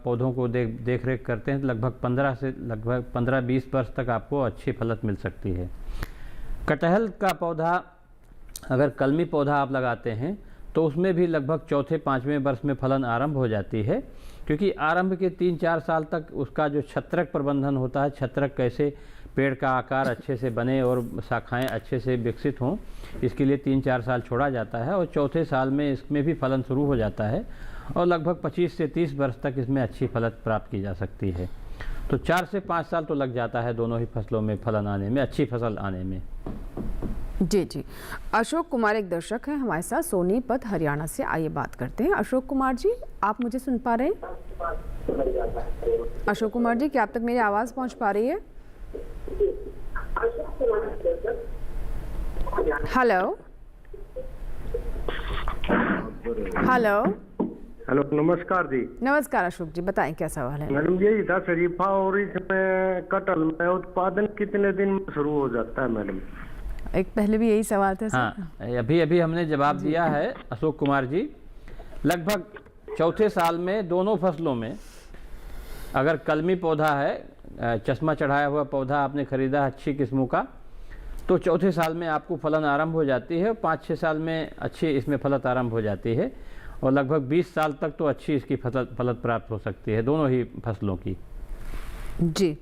पौधों को देख रेख करते हैं तो लगभग 15-20 वर्ष तक आपको अच्छी फलत मिल सकती है। कटहल का पौधा अगर कलमी पौधा आप लगाते हैं तो उसमें भी लगभग चौथे 5वें वर्ष में फलन आरंभ हो जाती है, क्योंकि आरंभ के 3-4 साल तक उसका जो छत्रक प्रबंधन होता है, छत्रक कैसे पेड़ का आकार अच्छे से बने और शाखाएं अच्छे से विकसित हों, इसके लिए 3-4 साल छोड़ा जाता है। और चौथे साल में इसमें भी फलन शुरू हो जाता है और लगभग 25 से 30 वर्ष तक इसमें अच्छी फलत प्राप्त की जा सकती है। तो 4 से 5 साल तो लग जाता है दोनों ही फसलों में फलन आने में, अच्छी फसल आने में। जी जी। अशोक कुमार एक दर्शक हैं हमारे साथ सोनीपत, हरियाणा से। आइए बात करते हैं। अशोक कुमार जी, आप मुझे सुन पा रहे हैं? अशोक कुमार जी, क्या आप तक मेरी आवाज़ पहुंच पा रही है? हेलो हेलो हेलो, नमस्कार जी। नमस्कार अशोक जी, बताएं क्या सवाल है। मैडम यही था, शरीफा और इसमें कटहल में उत्पादन कितने दिन में शुरू हो जाता है मैडम? एक पहले भी यही सवाल था सर। हाँ, अभी हमने जवाब दिया है अशोक कुमार जी। लगभग चौथे साल में दोनों फसलों में, अगर कलमी पौधा है, चश्मा चढ़ाया हुआ पौधा आपने खरीदा अच्छी किस्मों का, तो चौथे साल में आपको फलन आरंभ हो जाती है। 5-6 साल में अच्छी इसमें फलत आरंभ हो जाती है और लगभग 20 साल तक तो अच्छी इसकी फलत प्राप्त हो सकती है, दोनों ही फसलों की। जी,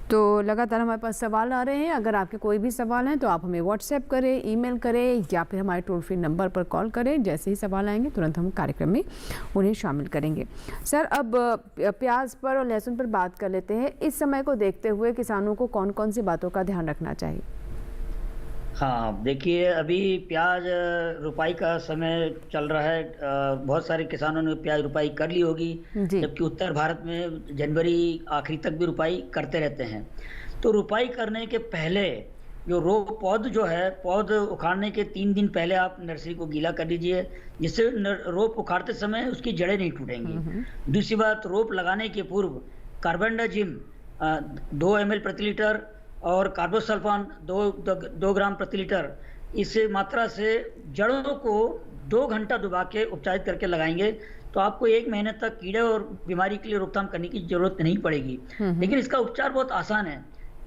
तो लगातार हमारे पास सवाल आ रहे हैं। अगर आपके कोई भी सवाल हैं तो आप हमें व्हाट्सएप करें, ईमेल करें या फिर हमारे टोल फ्री नंबर पर कॉल करें। जैसे ही सवाल आएंगे तुरंत हम कार्यक्रम में उन्हें शामिल करेंगे। सर, अब प्याज पर और लहसुन पर बात कर लेते हैं। इस समय को देखते हुए किसानों को कौन कौन सी बातों का ध्यान रखना चाहिए? हाँ, देखिए, अभी प्याज रुपाई का समय चल रहा है। बहुत सारे किसानों ने प्याज रुपाई कर ली होगी, जबकि उत्तर भारत में जनवरी आखिरी तक भी रुपाई करते रहते हैं। तो रुपाई करने के पहले जो पौध जो है, पौध उखाड़ने के 3 दिन पहले आप नर्सरी को गीला कर दीजिए, जिससे रोप उखाड़ते समय उसकी जड़ें नहीं टूटेंगी। दूसरी बात, रोप लगाने के पूर्व कार्बेंडाजिम 2 ml प्रति लीटर और कार्बोसल्फान 2 ग्राम प्रति लीटर, इस मात्रा से जड़ों को 2 घंटा डुबा के उपचारित करके लगाएंगे तो आपको 1 महीने तक कीड़े और बीमारी के लिए रोकथाम करने की जरूरत नहीं पड़ेगी। लेकिन इसका उपचार बहुत आसान है।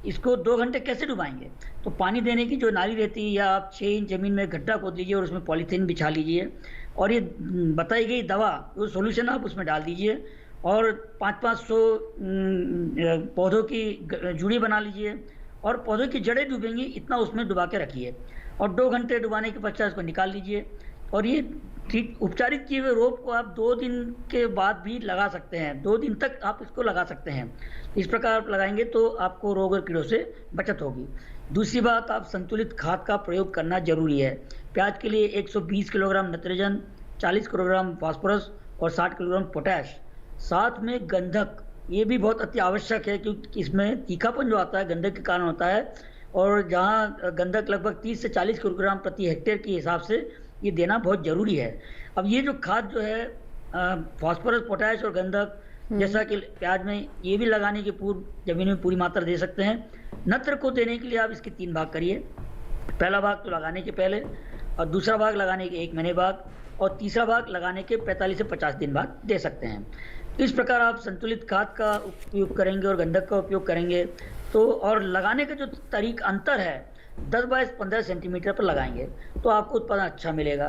इसको 2 घंटे कैसे डुबाएंगे? तो पानी देने की जो नाली रहती है, या आप 6 इंच जमीन में गड्ढा खोद लीजिए और उसमें पॉलीथीन बिछा लीजिए और ये बताई गई दवा, वो सोल्यूशन आप उसमें डाल दीजिए और 500-500 पौधों की जुड़ी बना लीजिए और पौधों की जड़ें डूबेंगी, इतना उसमें डुबा के रखिए और 2 घंटे डुबाने के पश्चात इसको निकाल लीजिए। और ये ठीक उपचारित किए हुए रोप को आप 2 दिन के बाद भी लगा सकते हैं। 2 दिन तक आप इसको लगा सकते हैं। इस प्रकार आप लगाएंगे तो आपको रोग और कीड़ों से बचत होगी। दूसरी बात, आप संतुलित खाद का प्रयोग करना जरूरी है। प्याज के लिए 120 किलोग्राम नाइट्रोजन, 40 किलोग्राम फास्फोरस और 60 किलोग्राम पोटैश, साथ में गंधक, ये भी बहुत अति आवश्यक है क्योंकि इसमें तीखापन जो आता है गंधक के कारण होता है। और जहाँ गंधक लगभग 30 से 40 किलोग्राम प्रति हेक्टेयर के हिसाब से ये देना बहुत ज़रूरी है। अब ये जो खाद जो है फास्फोरस, पोटैश और गंधक, जैसा कि प्याज में, ये भी लगाने के पूर्व जमीन में पूरी मात्रा दे सकते हैं। नत्र को देने के लिए आप इसके 3 भाग करिए। पहला भाग तो लगाने के पहले, और दूसरा भाग लगाने के 1 महीने बाद, और तीसरा भाग लगाने के 45 से 50 दिन बाद दे सकते हैं। इस प्रकार आप संतुलित खाद का उपयोग करेंगे और गंधक का उपयोग करेंगे तो, और लगाने का जो तारीख अंतर है 10 बाय 15 सेंटीमीटर पर लगाएंगे तो आपको उत्पादन अच्छा मिलेगा।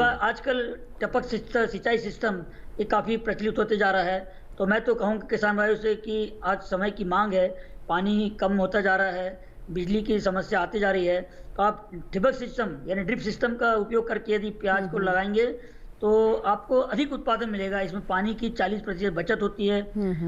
आजकल टपक सिंचाई सिस्टम ये काफ़ी प्रचलित होते जा रहा है। तो मैं तो कहूँगा किसान भाइयों से कि आज समय की मांग है, पानी कम होता जा रहा है, बिजली की समस्या आती जा रही है, तो आप ठिबक सिस्टम यानी ड्रिप सिस्टम का उपयोग करके यदि प्याज को लगाएंगे तो आपको अधिक उत्पादन मिलेगा। इसमें पानी की 40% बचत होती है,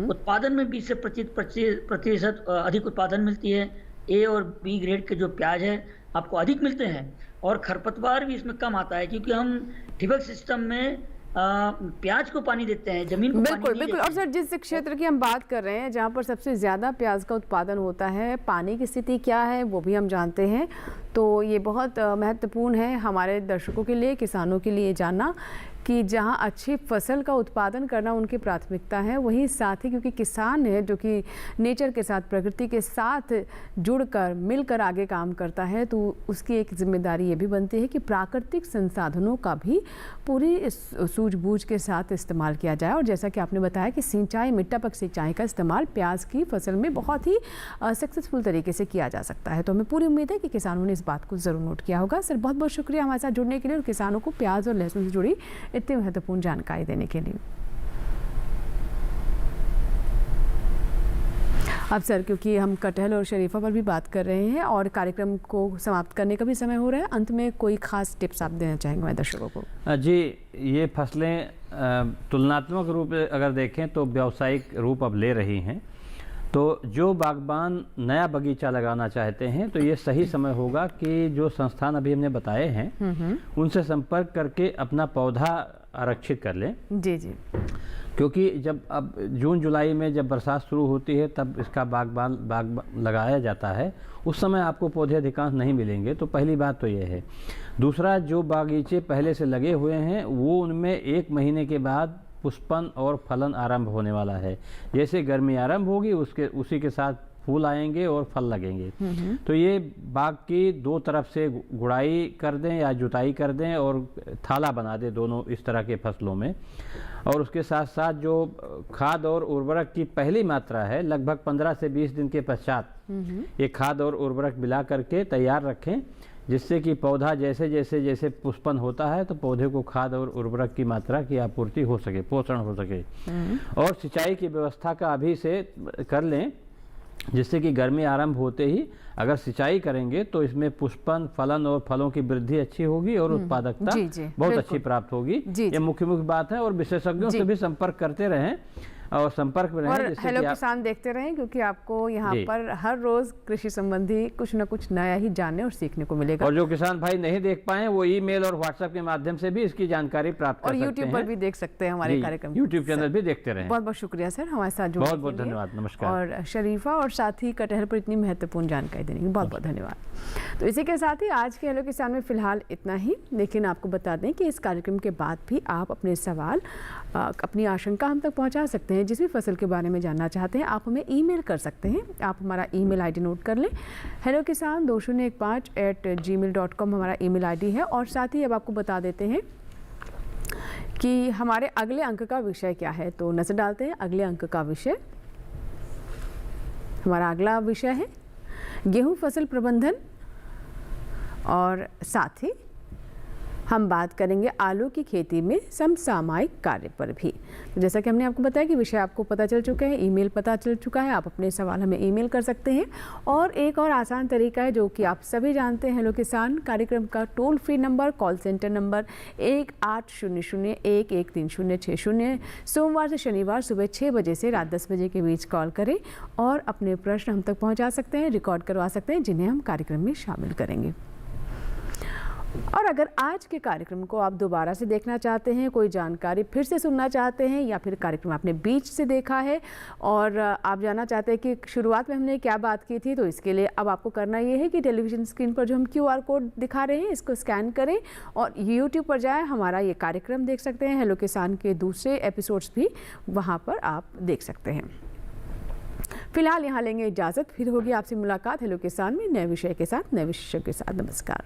उत्पादन में 20 से 25% अधिक उत्पादन मिलती है। ए और बी ग्रेड के जो प्याज है आपको अधिक मिलते हैं और खरपतवार भी इसमें कम आता है क्योंकि हम ठिबक सिस्टम में प्याज को पानी देते हैं, जमीन को बिल्कुल बिल्कुल। और सर, जिस क्षेत्र की हम बात कर रहे हैं जहाँ पर सबसे ज़्यादा प्याज का उत्पादन होता है, पानी की स्थिति क्या है वो भी हम जानते हैं। तो ये बहुत महत्वपूर्ण है हमारे दर्शकों के लिए, किसानों के लिए जानना कि जहाँ अच्छी फसल का उत्पादन करना उनकी प्राथमिकता है, वहीं साथ ही क्योंकि किसान है जो कि नेचर के साथ, प्रकृति के साथ जुड़कर मिलकर आगे काम करता है, तो उसकी एक जिम्मेदारी ये भी बनती है कि प्राकृतिक संसाधनों का भी पूरी सूझबूझ के साथ इस्तेमाल किया जाए। और जैसा कि आपने बताया कि सिंचाई, मिट्टापक सिंचाई का इस्तेमाल प्याज की फसल में बहुत ही सक्सेसफुल तरीके से किया जा सकता है। तो हमें पूरी उम्मीद है कि किसानों ने इस बात को ज़रूर नोट किया होगा। सर, बहुत बहुत शुक्रिया हमारे साथ जुड़ने के लिए और किसानों को प्याज और लहसुन से जुड़ी इतनी महत्वपूर्ण जानकारी देने के लिए। अब सर, क्योंकि हम कटहल और शरीफा पर भी बात कर रहे हैं और कार्यक्रम को समाप्त करने का भी समय हो रहा है, अंत में कोई खास टिप्स आप देना चाहेंगे हमारे दर्शकों को? जी, ये फसलें तुलनात्मक रूप से अगर देखें तो व्यावसायिक रूप अब ले रही हैं। तो जो बागबान नया बगीचा लगाना चाहते हैं तो ये सही समय होगा कि जो संस्थान अभी हमने बताए हैं उनसे संपर्क करके अपना पौधा आरक्षित कर लें। जी जी। क्योंकि जब अब जून जुलाई में जब बरसात शुरू होती है तब इसका बाग लगाया जाता है, उस समय आपको पौधे अधिकांश नहीं मिलेंगे। तो पहली बात तो ये है। दूसरा, जो बागीचे पहले से लगे हुए हैं वो उनमें 1 महीने के बाद पुष्पन और फलन आरंभ होने वाला है। जैसे गर्मी आरंभ होगी उसी के साथ फूल आएंगे और फल लगेंगे। तो ये बाग की 2 तरफ से गुड़ाई कर दें या जुताई कर दें और थाला बना दें दोनों इस तरह के फसलों में। और उसके साथ साथ जो खाद और उर्वरक की पहली मात्रा है, लगभग 15 से 20 दिन के पश्चात ये खाद और उर्वरक मिला करके तैयार रखें, जिससे कि पौधा जैसे पुष्पन होता है तो पौधे को खाद और उर्वरक की मात्रा की आपूर्ति हो सके, पोषण हो सके। और सिंचाई की व्यवस्था का अभी से कर लें, जिससे कि गर्मी आरंभ होते ही अगर सिंचाई करेंगे तो इसमें पुष्पन, फलन और फलों की वृद्धि अच्छी होगी और उत्पादकता बहुत अच्छी प्राप्त होगी। ये मुख्य बात है। और विशेषज्ञों से भी संपर्क करते रहें और संपर्क में रहें। और हेलो किसान देखते रहें, क्योंकि आपको यहाँ पर हर रोज कृषि संबंधी कुछ न कुछ नया ही जानने और सीखने को मिलेगा। और जो किसान भाई नहीं देख पाए वो ईमेल और व्हाट्सएप के माध्यम से भी इसकी जानकारी प्राप्त कर सकते हैं। और यूट्यूब पर भी देख सकते हैं हमारे कार्यक्रम। यूट्यूब चैनल भी देखते रहें। बहुत बहुत शुक्रिया सर हमारे साथ जुड़ने के लिए। बहुत धन्यवाद। नमस्कार। और शरीफा और साथ ही कटहल पर इतनी महत्वपूर्ण जानकारी देने के लिए बहुत बहुत धन्यवाद। तो इसी के साथ ही आज के हेलो किसान में फिलहाल इतना ही। लेकिन आपको बता दें कि इस कार्यक्रम के बाद भी आप अपने सवाल, अपनी आशंका हम तक पहुंचा सकते हैं। जिस भी फसल के बारे में जानना चाहते हैं आप हमें ईमेल कर सकते हैं। आप हमारा ईमेल आईडी नोट कर लें, hellokisan2015@gmail.com हमारा ईमेल आईडी है। और साथ ही अब आपको बता देते हैं कि हमारे अगले अंक का विषय क्या है। तो नजर डालते हैं अगले अंक का विषय। हमारा अगला विषय है गेहूं फसल प्रबंधन, और साथ ही हम बात करेंगे आलू की खेती में समसामयिक कार्य पर भी। तो जैसा कि हमने आपको बताया कि विषय आपको पता चल चुका है, ईमेल पता चल चुका है, आप अपने सवाल हमें ईमेल कर सकते हैं। और एक और आसान तरीका है जो कि आप सभी जानते हैं, हेलो किसान कार्यक्रम का toll free number, call centre number 1800-113060। सोमवार से शनिवार सुबह 6 बजे से रात 10 बजे के बीच कॉल करें और अपने प्रश्न हम तक पहुँचा सकते हैं, रिकॉर्ड करवा सकते हैं, जिन्हें हम कार्यक्रम में शामिल करेंगे। और अगर आज के कार्यक्रम को आप दोबारा से देखना चाहते हैं, कोई जानकारी फिर से सुनना चाहते हैं, या फिर कार्यक्रम आपने बीच से देखा है और आप जानना चाहते हैं कि शुरुआत में हमने क्या बात की थी, तो इसके लिए अब आपको करना ये है कि टेलीविज़न स्क्रीन पर जो हम QR कोड दिखा रहे हैं इसको स्कैन करें और YouTube पर जाएं। हमारा ये कार्यक्रम देख सकते हैं, हेलो किसान के दूसरे एपिसोड्स भी वहाँ पर आप देख सकते हैं। फिलहाल यहाँ लेंगे इजाज़त, फिर होगी आपसे मुलाकात हेलो किसान में नए विषय के साथ, नए विशेषज्ञ के साथ। नमस्कार।